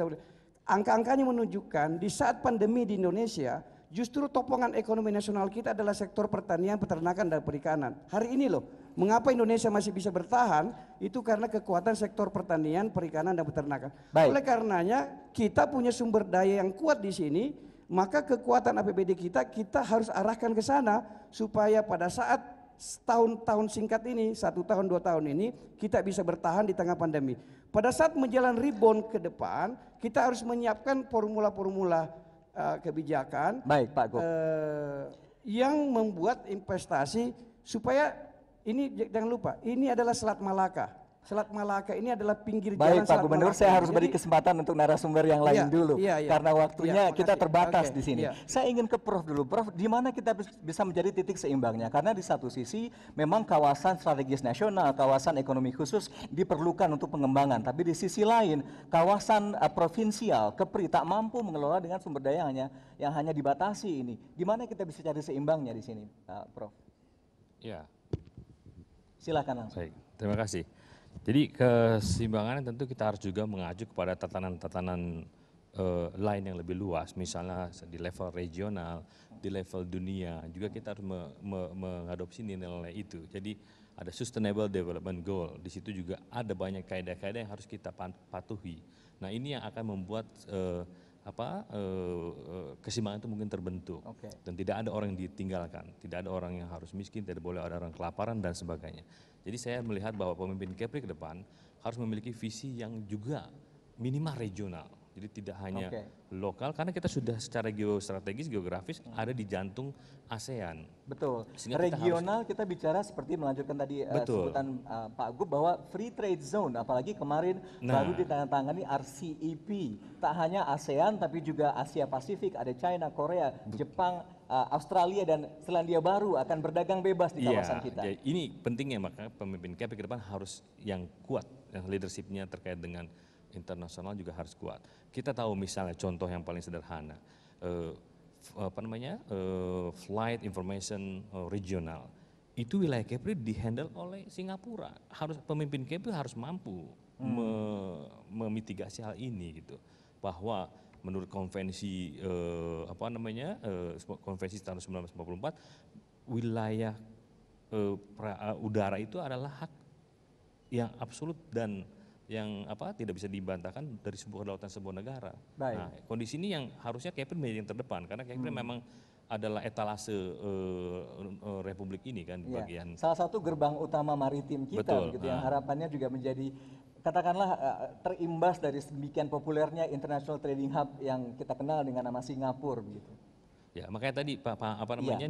Angka-angkanya menunjukkan di saat pandemi di Indonesia, Justru topongan ekonomi nasional kita adalah sektor pertanian, peternakan, dan perikanan. Hari ini loh, mengapa Indonesia masih bisa bertahan, itu karena kekuatan sektor pertanian, perikanan, dan peternakan. Baik. Oleh karenanya, kita punya sumber daya yang kuat di sini, maka kekuatan APBD kita harus arahkan ke sana, supaya pada saat tahun-tahun singkat ini, 1 tahun, 2 tahun ini, kita bisa bertahan di tengah pandemi. Pada saat menjalan rebound ke depan, kita harus menyiapkan formula-formula kebijakan Baik, Pak Gub. yang membuat investasi supaya ini jangan lupa, ini adalah Selat Malaka. Selat Malaka ini adalah pinggir jalan Baik Pak Selat Gubernur, Malaka. saya harus beri Jadi, kesempatan untuk narasumber yang lain Iya, dulu, iya, iya. karena waktunya Iya, kita makasih. terbatas Oke, di sini. iya. Saya ingin ke Prof dulu, Prof, di mana kita bisa menjadi titik seimbangnya? Karena di satu sisi memang kawasan strategis nasional, kawasan ekonomi khusus diperlukan untuk pengembangan, tapi di sisi lain kawasan provinsial, Kepri tak mampu mengelola dengan sumber daya yang hanya dibatasi ini. Di mana kita bisa cari seimbangnya di sini, Prof? Ya, Silakan langsung. baik. Terima kasih. Jadi keseimbangannya tentu kita harus juga mengacu kepada tatanan-tatanan lain yang lebih luas, misalnya di level regional, di level dunia, juga kita harus mengadopsi nilai-nilai itu. Jadi ada Sustainable Development Goal, di situ juga ada banyak kaidah-kaidah yang harus kita patuhi. Nah ini yang akan membuat keseimbangan itu mungkin terbentuk. Oke. Dan tidak ada orang yang ditinggalkan, tidak ada orang yang harus miskin, tidak boleh ada orang kelaparan dan sebagainya. Jadi saya melihat bahwa pemimpin Kepri ke depan harus memiliki visi yang juga minimal regional. Jadi tidak hanya lokal, karena kita sudah secara geostrategis, geografis ada di jantung ASEAN. Betul. Sehingga kita Regional kita bicara seperti melanjutkan tadi sebutan Pak Gub bahwa free trade zone, apalagi kemarin baru ditandatangani RCEP. Tak hanya ASEAN tapi juga Asia Pasifik, ada China, Korea, Jepang, Australia dan Selandia Baru akan berdagang bebas di kawasan kita. Ya, ini pentingnya, maka pemimpin Kepri ke depan harus yang kuat, yang leadershipnya terkait dengan internasional juga harus kuat. Kita tahu misalnya contoh yang paling sederhana, flight information regional, itu wilayah Kepri dihandle oleh Singapura. Harus pemimpin Kepri harus mampu memitigasi hal ini gitu, bahwa menurut konvensi konvensi tahun 1944, wilayah udara itu adalah hak yang absolut dan yang tidak bisa dibantahkan dari sebuah kedaulatan sebuah negara. Baik. Nah, kondisi ini yang harusnya Kepri menjadi yang terdepan, karena Kepri memang adalah etalase republik ini kan di Iya. bagian. Salah satu gerbang utama maritim kita, Betul. begitu, yang harapannya juga menjadi katakanlah terimbas dari sedemikian populernya International Trading Hub yang kita kenal dengan nama Singapura, begitu. Ya, makanya tadi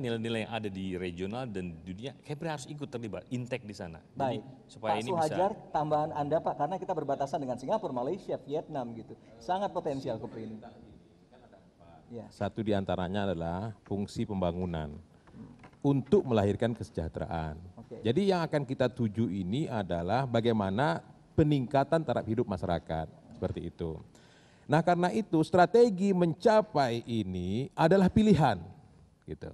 nilai-nilai yang ada di regional dan dunia, Kepri harus ikut terlibat, intek di sana. Baik, Jadi, supaya Pak ini Suhajar, tambahan Anda Pak, karena kita berbatasan dengan Singapura, Malaysia, Vietnam gitu, sangat potensial Kepri ini. Ya. Satu di antaranya adalah fungsi pembangunan untuk melahirkan kesejahteraan. Oke. Jadi yang akan kita tuju ini adalah bagaimana peningkatan taraf hidup masyarakat, seperti itu. Nah karena itu strategi mencapai ini adalah pilihan, gitu.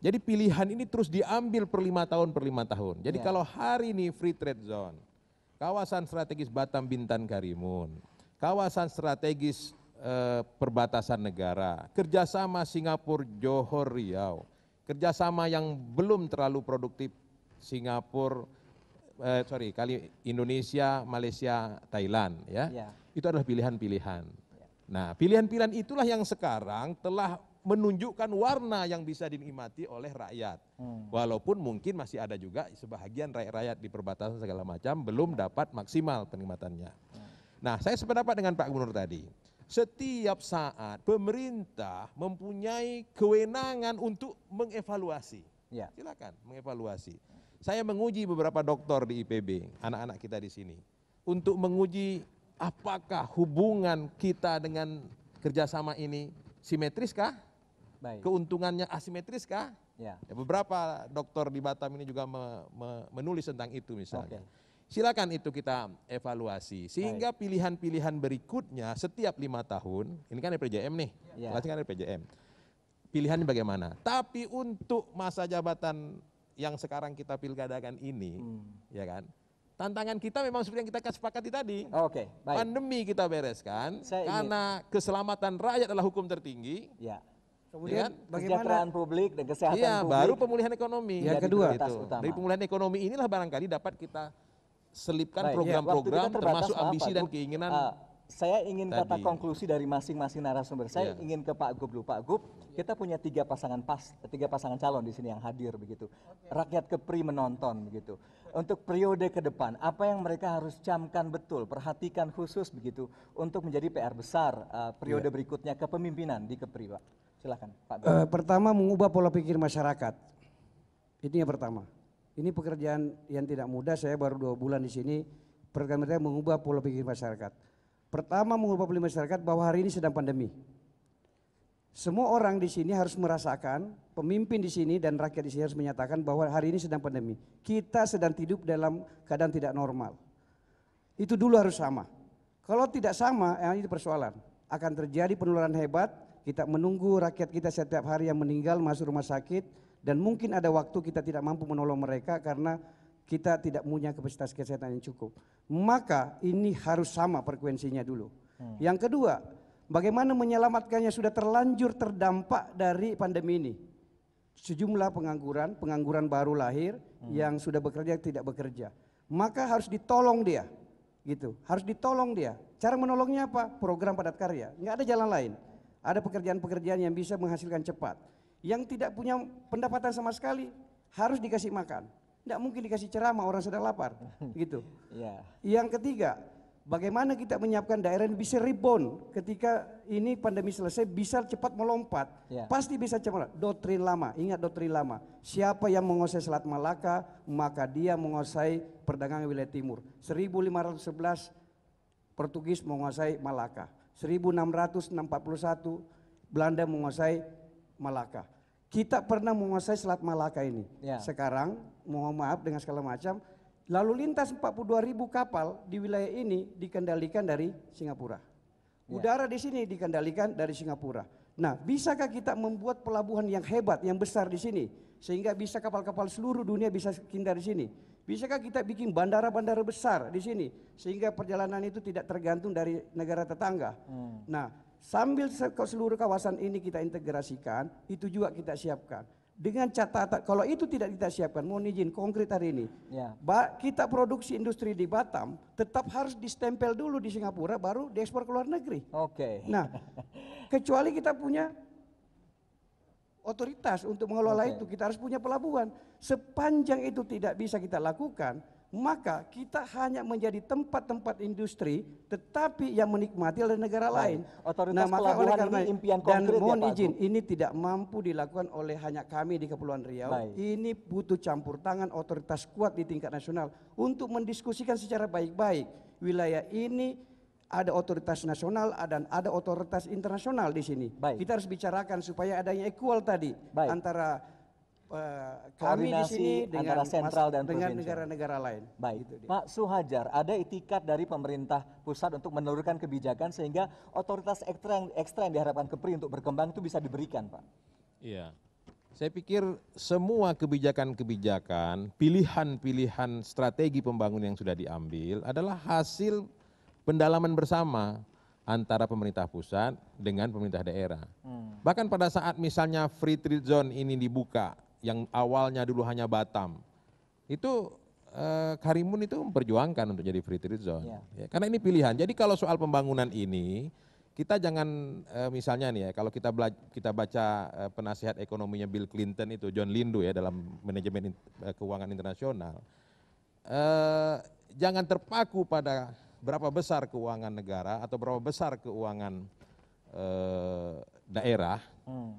Jadi pilihan ini terus diambil per 5 tahun per 5 tahun. Jadi kalau hari ini free trade zone, kawasan strategis Batam Bintan Karimun, kawasan strategis perbatasan negara, kerjasama Singapura Johor Riau, kerjasama yang belum terlalu produktif Singapura, Indonesia, Malaysia, Thailand, ya. Itu adalah pilihan-pilihan. Nah, pilihan-pilihan itulah yang sekarang telah menunjukkan warna yang bisa dinikmati oleh rakyat. Walaupun mungkin masih ada juga sebahagian rakyat-rakyat di perbatasan segala macam belum dapat maksimal penikmatannya. Nah, saya sependapat dengan Pak Gubernur tadi. Setiap saat pemerintah mempunyai kewenangan untuk mengevaluasi. Silakan mengevaluasi. Saya menguji beberapa doktor di IPB, anak-anak kita di sini, untuk menguji apakah hubungan kita dengan kerjasama ini simetriskah? Baik. Keuntungannya asimetriskah? Ya. Beberapa dokter di Batam ini juga menulis tentang itu misalnya. Silakan itu kita evaluasi, sehingga pilihan-pilihan berikutnya setiap 5 tahun, ini kan RPJM nih, kan RPJM. Pilihannya bagaimana? Tapi untuk masa jabatan yang sekarang kita pilkadakan ini, ya kan? Tantangan kita memang seperti yang kita sepakati tadi. Baik. Pandemi kita bereskan, karena keselamatan rakyat adalah hukum tertinggi. Ya. Kemudian bagaimana Kesejahteraan publik dan kesehatan Iya, publik. baru pemulihan ekonomi. Yang jadi kedua, prioritas Itu. utama. Dari pemulihan ekonomi inilah barangkali dapat kita selipkan Baik, program-program waktu kita termasuk terbatas, maaf, ambisi Pak dan Gub. keinginan. Saya ingin kata tadi. konklusi dari masing-masing narasumber. Saya Iya. ingin ke Pak Gub dulu. Pak Gub, kita punya tiga pasangan calon di sini yang hadir begitu. Rakyat Kepri menonton begitu. Untuk periode ke depan, apa yang mereka harus camkan betul, perhatikan khusus begitu untuk menjadi PR besar periode berikutnya kepemimpinan di Kepri, Pak. Silakan, Pak Gub. Pertama, mengubah pola pikir masyarakat. Itu yang pertama. Ini pekerjaan yang tidak mudah. Saya baru 2 bulan di sini. Pertama, mengubah pola pikir masyarakat. Pertama, mengubah pola pikir masyarakat bahwa hari ini sedang pandemi. Semua orang di sini harus merasakan, pemimpin di sini dan rakyat di sini harus menyatakan bahwa hari ini sedang pandemi. Kita sedang hidup dalam keadaan tidak normal. Itu dulu harus sama. Kalau tidak sama, itu persoalan. Akan terjadi penularan hebat. Kita menunggu rakyat kita setiap hari yang meninggal masuk rumah sakit. Dan mungkin ada waktu kita tidak mampu menolong mereka karena kita tidak punya kapasitas kesehatan yang cukup. Maka ini harus sama frekuensinya dulu. Yang kedua, bagaimana menyelamatkannya sudah terlanjur terdampak dari pandemi ini. Sejumlah pengangguran baru lahir yang sudah bekerja tidak bekerja. Maka harus ditolong dia. Gitu. Harus ditolong dia. Cara menolongnya apa? Program padat karya. Nggak ada jalan lain. Ada pekerjaan-pekerjaan yang bisa menghasilkan cepat. Yang tidak punya pendapatan sama sekali harus dikasih makan. Tidak mungkin dikasih ceramah orang sedang lapar. Gitu. Ya. Yang ketiga, bagaimana kita menyiapkan daerah yang bisa rebound ketika ini pandemi selesai bisa cepat melompat. Ya. Pasti bisa cepat. Doktrin lama, ingat doktrin lama. Siapa yang menguasai Selat Malaka, maka dia menguasai perdagangan wilayah timur. 1511 Portugis menguasai Malaka. 1641 Belanda menguasai Malaka. Kita pernah menguasai Selat Malaka ini. Ya. Sekarang, mohon maaf dengan segala macam, lalu lintas 42.000 kapal di wilayah ini dikendalikan dari Singapura. Udara di sini dikendalikan dari Singapura. Nah, bisakah kita membuat pelabuhan yang hebat, yang besar di sini, sehingga bisa kapal-kapal seluruh dunia bisa singgah di sini? Bisakah kita bikin bandara-bandara besar di sini, sehingga perjalanan itu tidak tergantung dari negara tetangga? Nah, sambil seluruh kawasan ini kita integrasikan, itu juga kita siapkan. Dengan catatan, kalau itu tidak kita siapkan, mohon izin konkret hari ini, Ya. kita produksi industri di Batam tetap harus distempel dulu di Singapura, baru diekspor ke luar negeri. Oke. Nah, kecuali kita punya otoritas untuk mengelola itu, kita harus punya pelabuhan. Sepanjang itu tidak bisa kita lakukan, maka kita hanya menjadi tempat-tempat industri, tetapi yang menikmati oleh negara lain. Otoritas maka pelabuhan karena ini impian dan konkret ya, mohon Pak izin, Gub? ini tidak mampu dilakukan oleh hanya kami di Kepulauan Riau. Baik. Ini butuh campur tangan otoritas kuat di tingkat nasional untuk mendiskusikan secara baik-baik. Wilayah ini ada otoritas nasional dan ada otoritas internasional di sini. Baik. Kita harus bicarakan supaya adanya equal tadi Baik. antara kami di Koordinasi sini dengan antara sentral dan dengan provinsi. negara-negara lain. Baik, Gitu dia. Pak Suhajar, ada itikat dari pemerintah pusat untuk menelurkan kebijakan sehingga otoritas ekstra yang diharapkan Kepri untuk berkembang itu bisa diberikan, Pak. Iya. Saya pikir semua kebijakan-kebijakan, pilihan-pilihan strategi pembangunan yang sudah diambil adalah hasil pendalaman bersama antara pemerintah pusat dengan pemerintah daerah. Bahkan pada saat misalnya free trade zone ini dibuka, yang awalnya dulu hanya Batam, itu Karimun itu memperjuangkan untuk jadi free trade zone. Ya. Ya, karena ini pilihan. Jadi kalau soal pembangunan ini, kita jangan misalnya nih ya, kalau kita baca penasihat ekonominya Bill Clinton itu, John Lindu ya, dalam manajemen keuangan internasional, jangan terpaku pada berapa besar keuangan negara atau berapa besar keuangan daerah,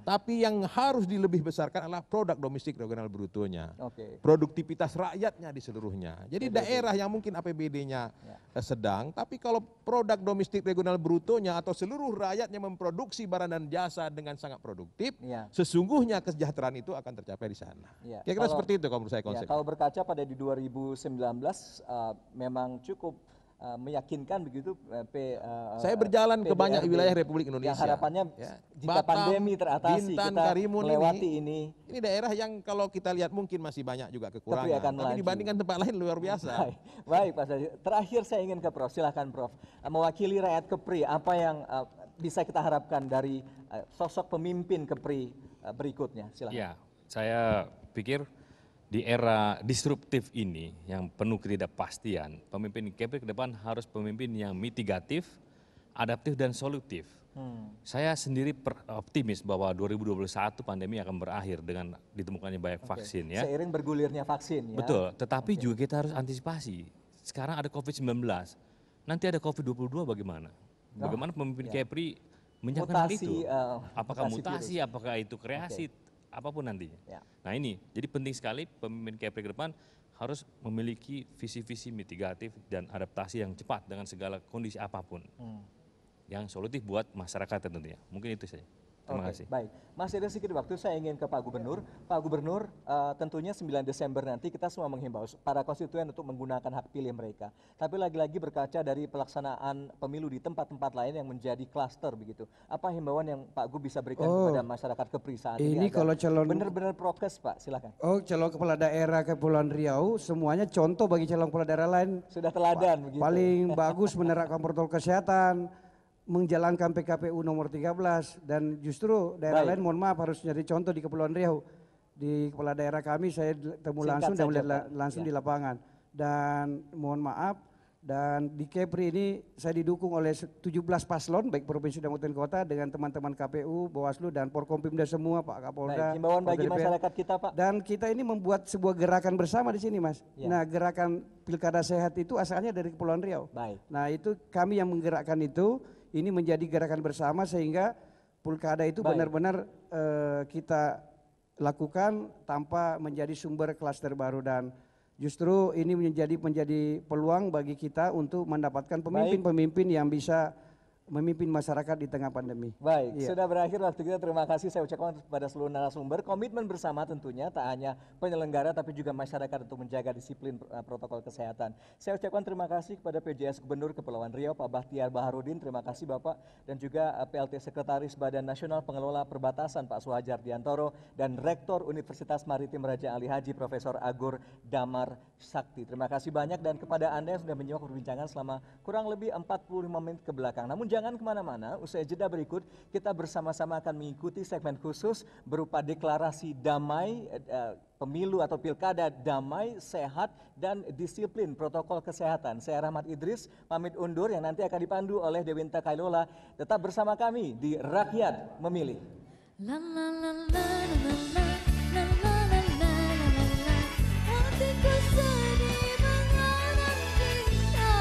tapi yang harus dilebih besarkan adalah produk domestik regional brutonya, Oke. produktivitas rakyatnya di seluruhnya. Jadi daerah yang mungkin APBD-nya sedang, tapi kalau produk domestik regional brutonya atau seluruh rakyatnya memproduksi barang dan jasa dengan sangat produktif, Ya. sesungguhnya kesejahteraan itu akan tercapai di sana. Ya, Kira-kira kalau- seperti itu kalau menurut saya Ya, konsepnya. kalau berkaca pada di 2019 memang cukup meyakinkan begitu. Saya berjalan ke banyak PDRB, wilayah Republik Indonesia. Yang harapannya Ya. jika Batam, pandemi teratasi Bintan, kita Karimun melewati ini. Ini daerah yang kalau kita lihat mungkin masih banyak juga kekurangan. akan Tapi melaju. dibandingkan tempat lain luar biasa. Baik, baik Pak Sajid. Terakhir saya ingin ke Prof. Silahkan Prof. Mewakili rakyat Kepri, apa yang bisa kita harapkan dari sosok pemimpin Kepri berikutnya? Silakan. Ya, saya pikir di era disruptif ini yang penuh ketidakpastian, pemimpin Kepri ke depan harus pemimpin yang mitigatif, adaptif dan solutif. Saya sendiri optimis bahwa 2021 pandemi akan berakhir dengan ditemukannya banyak vaksin ya. Seiring bergulirnya vaksin ya. Betul, tetapi juga kita harus antisipasi. Sekarang ada COVID-19, nanti ada COVID-22 bagaimana? Bagaimana pemimpin Kepri menyiapkan hal itu? Apakah mutasi, apakah itu kreasi, apapun nantinya. Nah ini, jadi penting sekali pemimpin Kepri ke depan harus memiliki visi-visi mitigatif dan adaptasi yang cepat dengan segala kondisi apapun. Yang solutif buat masyarakat tentunya. Mungkin itu saja. Terima kasih. Baik, masih ada sedikit waktu, saya ingin ke Pak Gubernur. Pak Gubernur, tentunya 9 Desember nanti kita semua menghimbau para konstituen untuk menggunakan hak pilih mereka. Tapi lagi-lagi berkaca dari pelaksanaan pemilu di tempat-tempat lain yang menjadi klaster begitu. Apa himbauan yang Pak Gub bisa berikan kepada masyarakat Kepri saat ini? Ini kalau calon benar-benar prokes Pak, silakan. calon kepala daerah Kepulauan Riau semuanya contoh bagi calon kepala daerah lain. Sudah teladan begitu. Paling bagus menerapkan protokol kesehatan, menjalankan PKPU nomor 13 dan justru daerah lain mohon maaf harus jadi contoh di Kepulauan Riau. Di kepala daerah kami saya temu langsung dan melihat langsung di lapangan. Dan mohon maaf, dan di Kepri ini saya didukung oleh 17 paslon baik provinsi dan kabupaten kota dengan teman-teman KPU, Bawaslu dan Forkompimda semua, Pak Kapolda. Himbauan bagi masyarakat kita Pak. Dan kita ini membuat sebuah gerakan bersama di sini Mas. Nah gerakan Pilkada Sehat itu asalnya dari Kepulauan Riau. Nah itu kami yang menggerakkan itu. Ini menjadi gerakan bersama sehingga pilkada itu benar-benar kita lakukan tanpa menjadi sumber klaster baru dan justru ini menjadi peluang bagi kita untuk mendapatkan pemimpin-pemimpin yang bisa memimpin masyarakat di tengah pandemi. Baik, sudah berakhir waktu kita. Terima kasih saya ucapkan kepada seluruh narasumber. Komitmen bersama tentunya tak hanya penyelenggara tapi juga masyarakat untuk menjaga disiplin protokol kesehatan. Saya ucapkan terima kasih kepada PJS Gubernur Kepulauan Riau Pak Bahtiar Baharudin. Terima kasih Bapak. Dan juga PLT Sekretaris Badan Nasional Pengelola Perbatasan Pak Suhajar Diantoro dan Rektor Universitas Maritim Raja Ali Haji Profesor Agur Damar Sakti. Terima kasih banyak dan kepada Anda yang sudah menyimak perbincangan selama kurang lebih 45 menit ke belakang. Namun jangan kemana-mana, usai jeda berikut kita bersama-sama akan mengikuti segmen khusus berupa deklarasi damai, pemilu atau pilkada damai, sehat, dan disiplin protokol kesehatan. Saya Rahmat Idris, pamit undur yang nanti akan dipandu oleh Dewinta Kailola. Tetap bersama kami di Rakyat Memilih. La la la la la la la la la la la la. Hatiku sedih mengenang kita,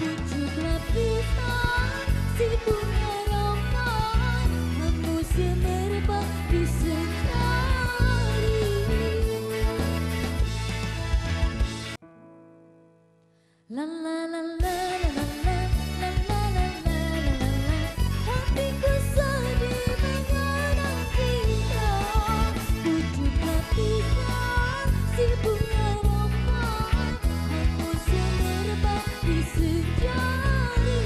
pucuk lapisan si bunga roman, hembusnya merebak di sekali. La la la la la la la la la la la la. Hatiku sedih mengenang kita, pucuk lapisan si bunga roman, hembusnya merebak di sejari.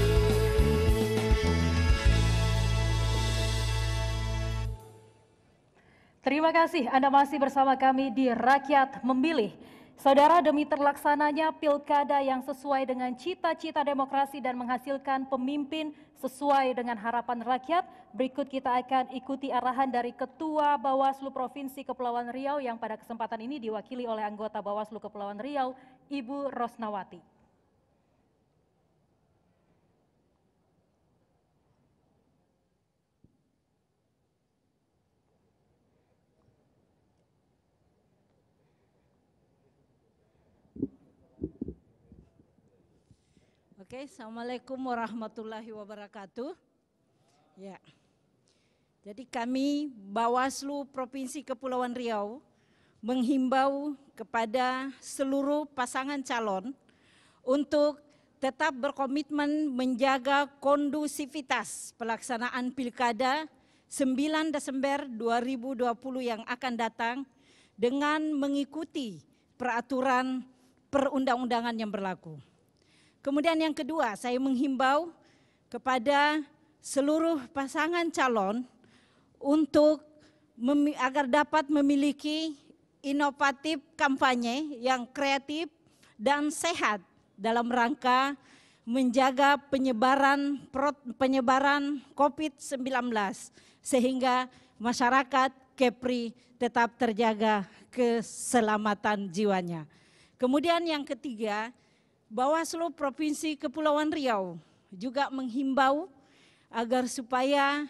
Terima kasih Anda masih bersama kami di Rakyat Memilih. Saudara, demi terlaksananya pilkada yang sesuai dengan cita-cita demokrasi dan menghasilkan pemimpin sesuai dengan harapan rakyat, berikut kita akan ikuti arahan dari Ketua Bawaslu Provinsi Kepulauan Riau yang pada kesempatan ini diwakili oleh anggota Bawaslu Kepulauan Riau, Ibu Rosnawati. Oke, Assalamualaikum warahmatullahi wabarakatuh. Ya, jadi kami Bawaslu Provinsi Kepulauan Riau menghimbau kepada seluruh pasangan calon untuk tetap berkomitmen menjaga kondusivitas pelaksanaan Pilkada 9 Desember 2020 yang akan datang dengan mengikuti peraturan perundang-undangan yang berlaku. Kemudian yang kedua, saya menghimbau kepada seluruh pasangan calon untuk agar dapat memiliki inovatif kampanye yang kreatif dan sehat dalam rangka menjaga penyebaran COVID-19 sehingga masyarakat Kepri tetap terjaga keselamatan jiwanya. Kemudian yang ketiga, Bawaslu Provinsi Kepulauan Riau juga menghimbau agar supaya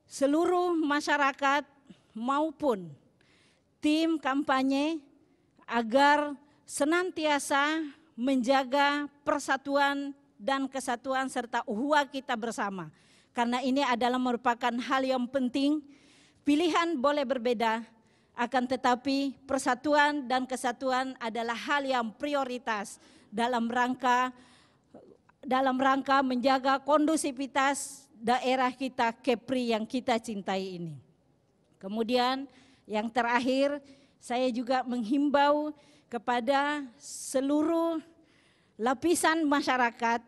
seluruh masyarakat maupun tim kampanye agar senantiasa menjaga persatuan dan kesatuan serta ukhuwah kita bersama. Karena ini adalah merupakan hal yang penting. Pilihan boleh berbeda, akan tetapi persatuan dan kesatuan adalah hal yang prioritas dalam rangka menjaga kondusivitas daerah kita Kepri yang kita cintai ini. Kemudian yang terakhir, saya juga menghimbau kepada seluruh lapisan masyarakat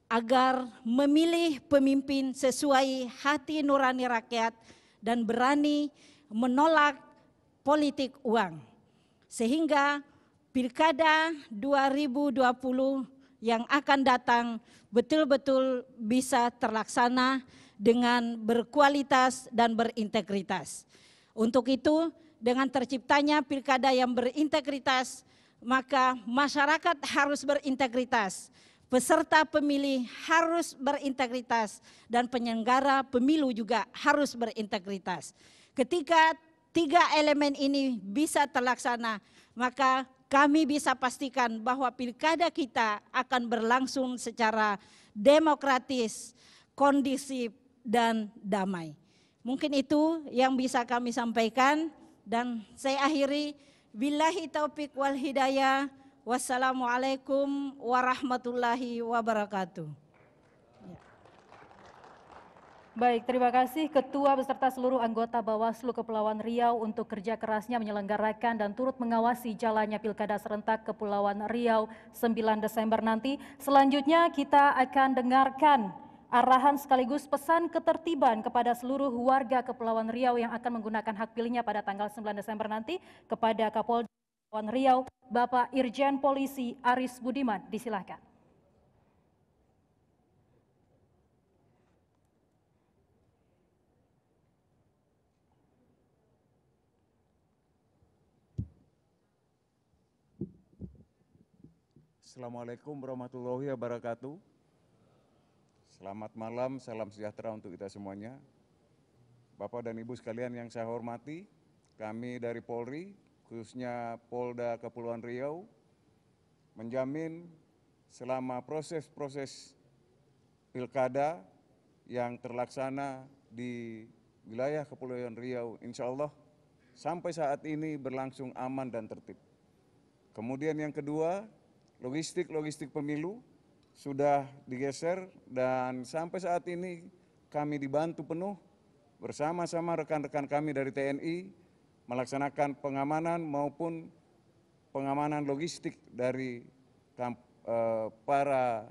agar memilih pemimpin sesuai hati nurani rakyat dan berani menolak politik uang. Sehingga Pilkada 2020 yang akan datang betul-betul bisa terlaksana dengan berkualitas dan berintegritas. Untuk itu, dengan terciptanya pilkada yang berintegritas, maka masyarakat harus berintegritas, peserta pemilih harus berintegritas, dan penyelenggara pemilu juga harus berintegritas. Ketika tiga elemen ini bisa terlaksana, maka kami bisa pastikan bahwa pilkada kita akan berlangsung secara demokratis, kondusif, dan damai. Mungkin itu yang bisa kami sampaikan dan saya akhiri. Billahi taufik wal hidayah. Wassalamualaikum warahmatullahi wabarakatuh. Baik, terima kasih Ketua beserta seluruh anggota Bawaslu Kepulauan Riau untuk kerja kerasnya menyelenggarakan dan turut mengawasi jalannya Pilkada Serentak Kepulauan Riau 9 Desember nanti. Selanjutnya kita akan dengarkan arahan sekaligus pesan ketertiban kepada seluruh warga Kepulauan Riau yang akan menggunakan hak pilihnya pada tanggal 9 Desember nanti kepada Kapolda Kepulauan Riau, Bapak Irjen Polisi Aris Budiman. Disilahkan. Assalamualaikum warahmatullahi wabarakatuh. Selamat malam, salam sejahtera untuk kita semuanya. Bapak dan Ibu sekalian yang saya hormati, kami dari Polri, khususnya Polda Kepulauan Riau, menjamin selama proses-proses pilkada yang terlaksana di wilayah Kepulauan Riau, insya Allah sampai saat ini berlangsung aman dan tertib. Kemudian yang kedua, logistik pemilu sudah digeser dan sampai saat ini kami dibantu penuh bersama-sama rekan-rekan kami dari TNI melaksanakan pengamanan maupun pengamanan logistik dari para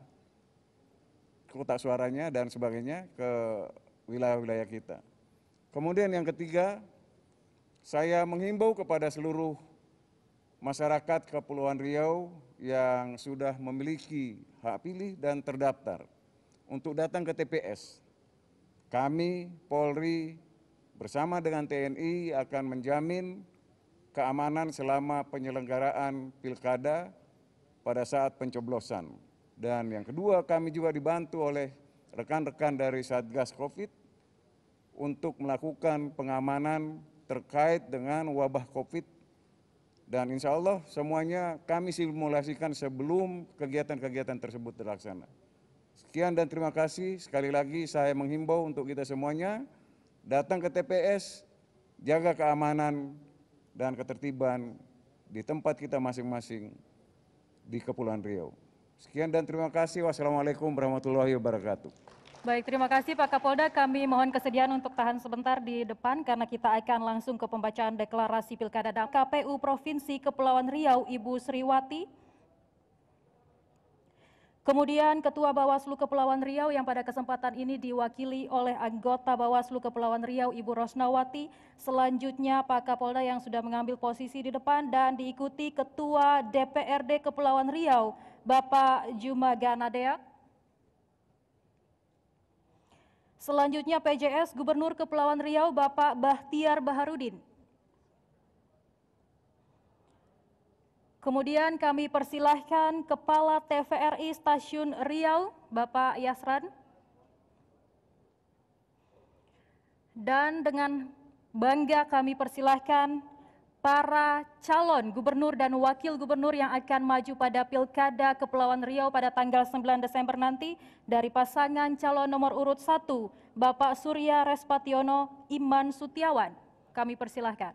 kotak suaranya dan sebagainya ke wilayah-wilayah kita. Kemudian yang ketiga, saya menghimbau kepada seluruh masyarakat Kepulauan Riau yang sudah memiliki hak pilih dan terdaftar untuk datang ke TPS. Kami, Polri, bersama dengan TNI akan menjamin keamanan selama penyelenggaraan pilkada pada saat pencoblosan. Dan yang kedua, kami juga dibantu oleh rekan-rekan dari Satgas Covid untuk melakukan pengamanan terkait dengan wabah Covid. Dan insya Allah semuanya kami simulasikan sebelum kegiatan-kegiatan tersebut terlaksana. Sekian dan terima kasih. Sekali lagi saya menghimbau untuk kita semuanya datang ke TPS, jaga keamanan dan ketertiban di tempat kita masing-masing di Kepulauan Riau. Sekian dan terima kasih. Wassalamualaikum warahmatullahi wabarakatuh. Baik, terima kasih Pak Kapolda. Kami mohon kesediaan untuk tahan sebentar di depan karena kita akan langsung ke pembacaan deklarasi Pilkada dan KPU Provinsi Kepulauan Riau, Ibu Sriwati. Kemudian Ketua Bawaslu Kepulauan Riau yang pada kesempatan ini diwakili oleh anggota Bawaslu Kepulauan Riau, Ibu Rosnawati. Selanjutnya Pak Kapolda yang sudah mengambil posisi di depan dan diikuti Ketua DPRD Kepulauan Riau, Bapak Jumaga Nadea. Selanjutnya PJS Gubernur Kepulauan Riau Bapak Bahtiar Baharudin. Kemudian kami persilahkan Kepala TVRI Stasiun Riau Bapak Yasran. Dan dengan bangga kami persilahkan para calon gubernur dan wakil gubernur yang akan maju pada Pilkada Kepulauan Riau pada tanggal 9 Desember nanti dari pasangan calon nomor urut 1 Bapak Surya Respationo Iman Sutiawan. Kami persilahkan.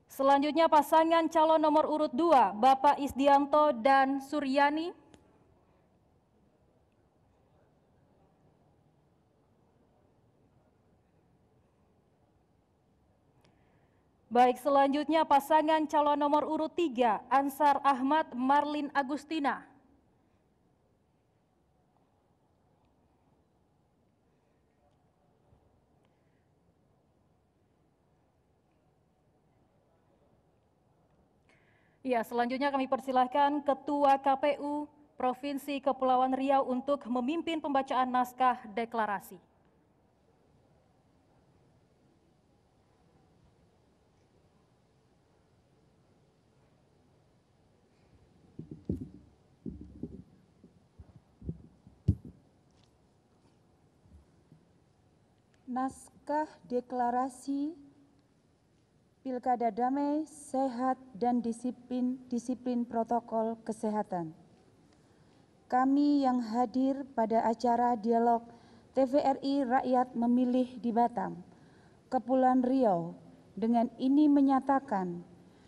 Selanjutnya pasangan calon nomor urut 2 Bapak Isdianto dan Suryani. Baik, selanjutnya pasangan calon nomor urut 3, Ansar Ahmad Marlin Agustina. Ya, selanjutnya kami persilahkan Ketua KPU Provinsi Kepulauan Riau untuk memimpin pembacaan naskah deklarasi. Naskah Deklarasi Pilkada Damai, Sehat, dan Disiplin Protokol Kesehatan. Kami yang hadir pada acara dialog TVRI Rakyat Memilih di Batam, Kepulauan Riau, dengan ini menyatakan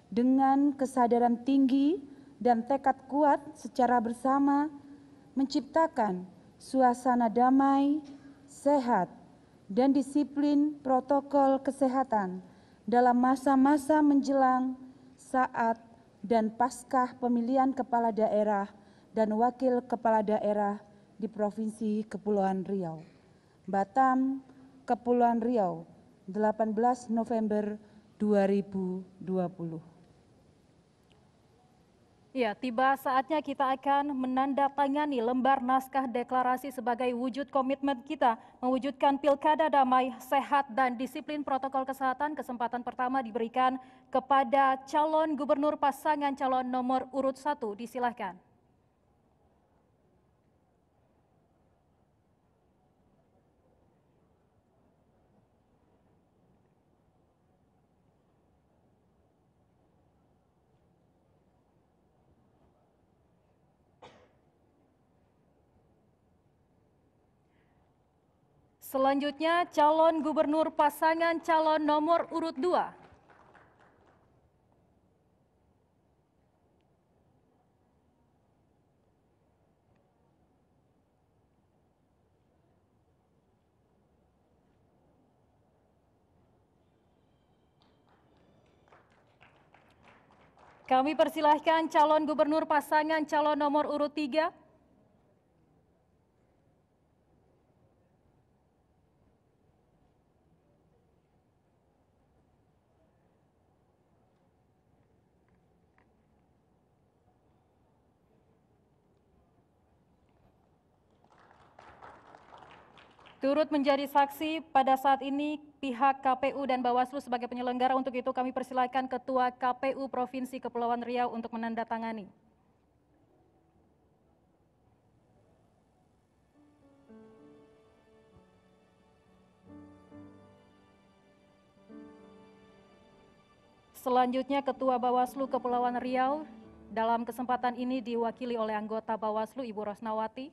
dengan kesadaran tinggi dan tekad kuat secara bersama menciptakan suasana damai, sehat, dan disiplin protokol kesehatan dalam masa-masa menjelang, saat, dan paskah pemilihan kepala daerah dan wakil kepala daerah di Provinsi Kepulauan Riau. Batam, Kepulauan Riau, 18 November 2020. Ya, tiba saatnya kita akan menandatangani lembar naskah deklarasi sebagai wujud komitmen kita mewujudkan pilkada damai, sehat, dan disiplin protokol kesehatan. Kesempatan pertama diberikan kepada calon gubernur pasangan calon nomor urut 1. Disilahkan. Selanjutnya calon gubernur pasangan calon nomor urut 2. Kami persilahkan calon gubernur pasangan calon nomor urut 3. Turut menjadi saksi pada saat ini pihak KPU dan Bawaslu sebagai penyelenggara. Untuk itu kami persilakan Ketua KPU Provinsi Kepulauan Riau untuk menandatangani. Selanjutnya Ketua Bawaslu Kepulauan Riau dalam kesempatan ini diwakili oleh anggota Bawaslu Ibu Rosnawati.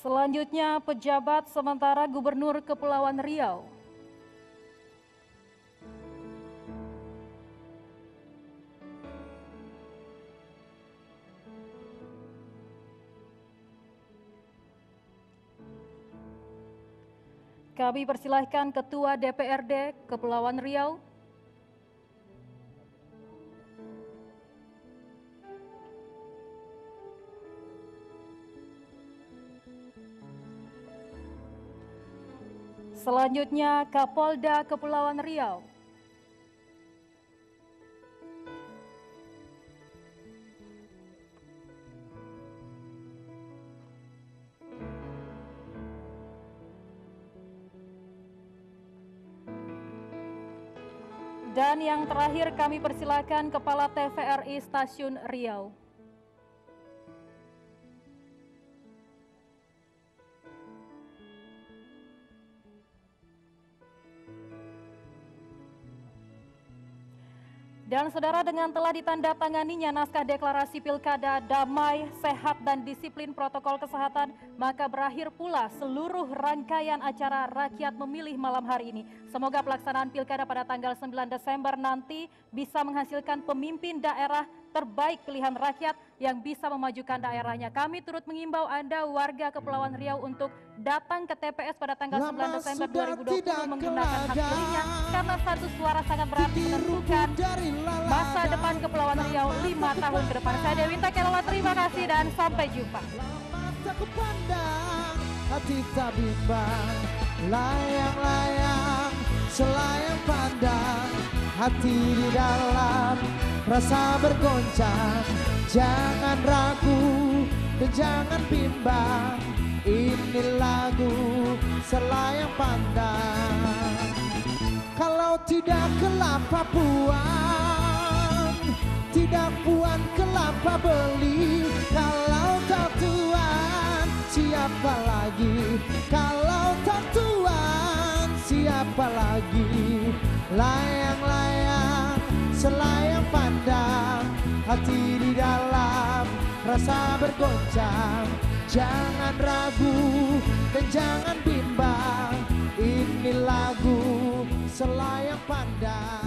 Selanjutnya pejabat sementara Gubernur Kepulauan Riau. Kami persilahkan Ketua DPRD Kepulauan Riau. Selanjutnya Kapolda Kepulauan Riau. Dan yang terakhir kami persilakan Kepala TVRI Stasiun Riau. Dan saudara, dengan telah ditandatanganinya naskah deklarasi pilkada damai, sehat, dan disiplin protokol kesehatan, maka berakhir pula seluruh rangkaian acara rakyat memilih malam hari ini. Semoga pelaksanaan pilkada pada tanggal 9 Desember nanti bisa menghasilkan pemimpin daerah terbaik pilihan rakyat yang bisa memajukan daerahnya. Kami turut mengimbau Anda warga Kepulauan Riau untuk datang ke TPS pada tanggal 9 Desember 2020 menggunakan hak pilihnya, karena satu suara sangat berarti menentukan masa depan Kepulauan Riau 5 tahun ke depan. Saya Dewinta Kailola, terima kasih dan sampai jumpa. Mata kepandang, hati tak bimbang, layang-layang, selayang pandang, hati di dalam, rasa bergoncang, jangan ragu dan jangan bimbang, ini lagu selayang pandang. Kalau tidak kelapa puan, tidak puan kelapa beli. Kalau tak tuan, siapa lagi? Kalau tak tuan, siapa lagi? Layang-layang, selayang pandang, hati di dalam, rasa bergoncang, jangan ragu dan jangan bimbang, ini lagu selayang pandang.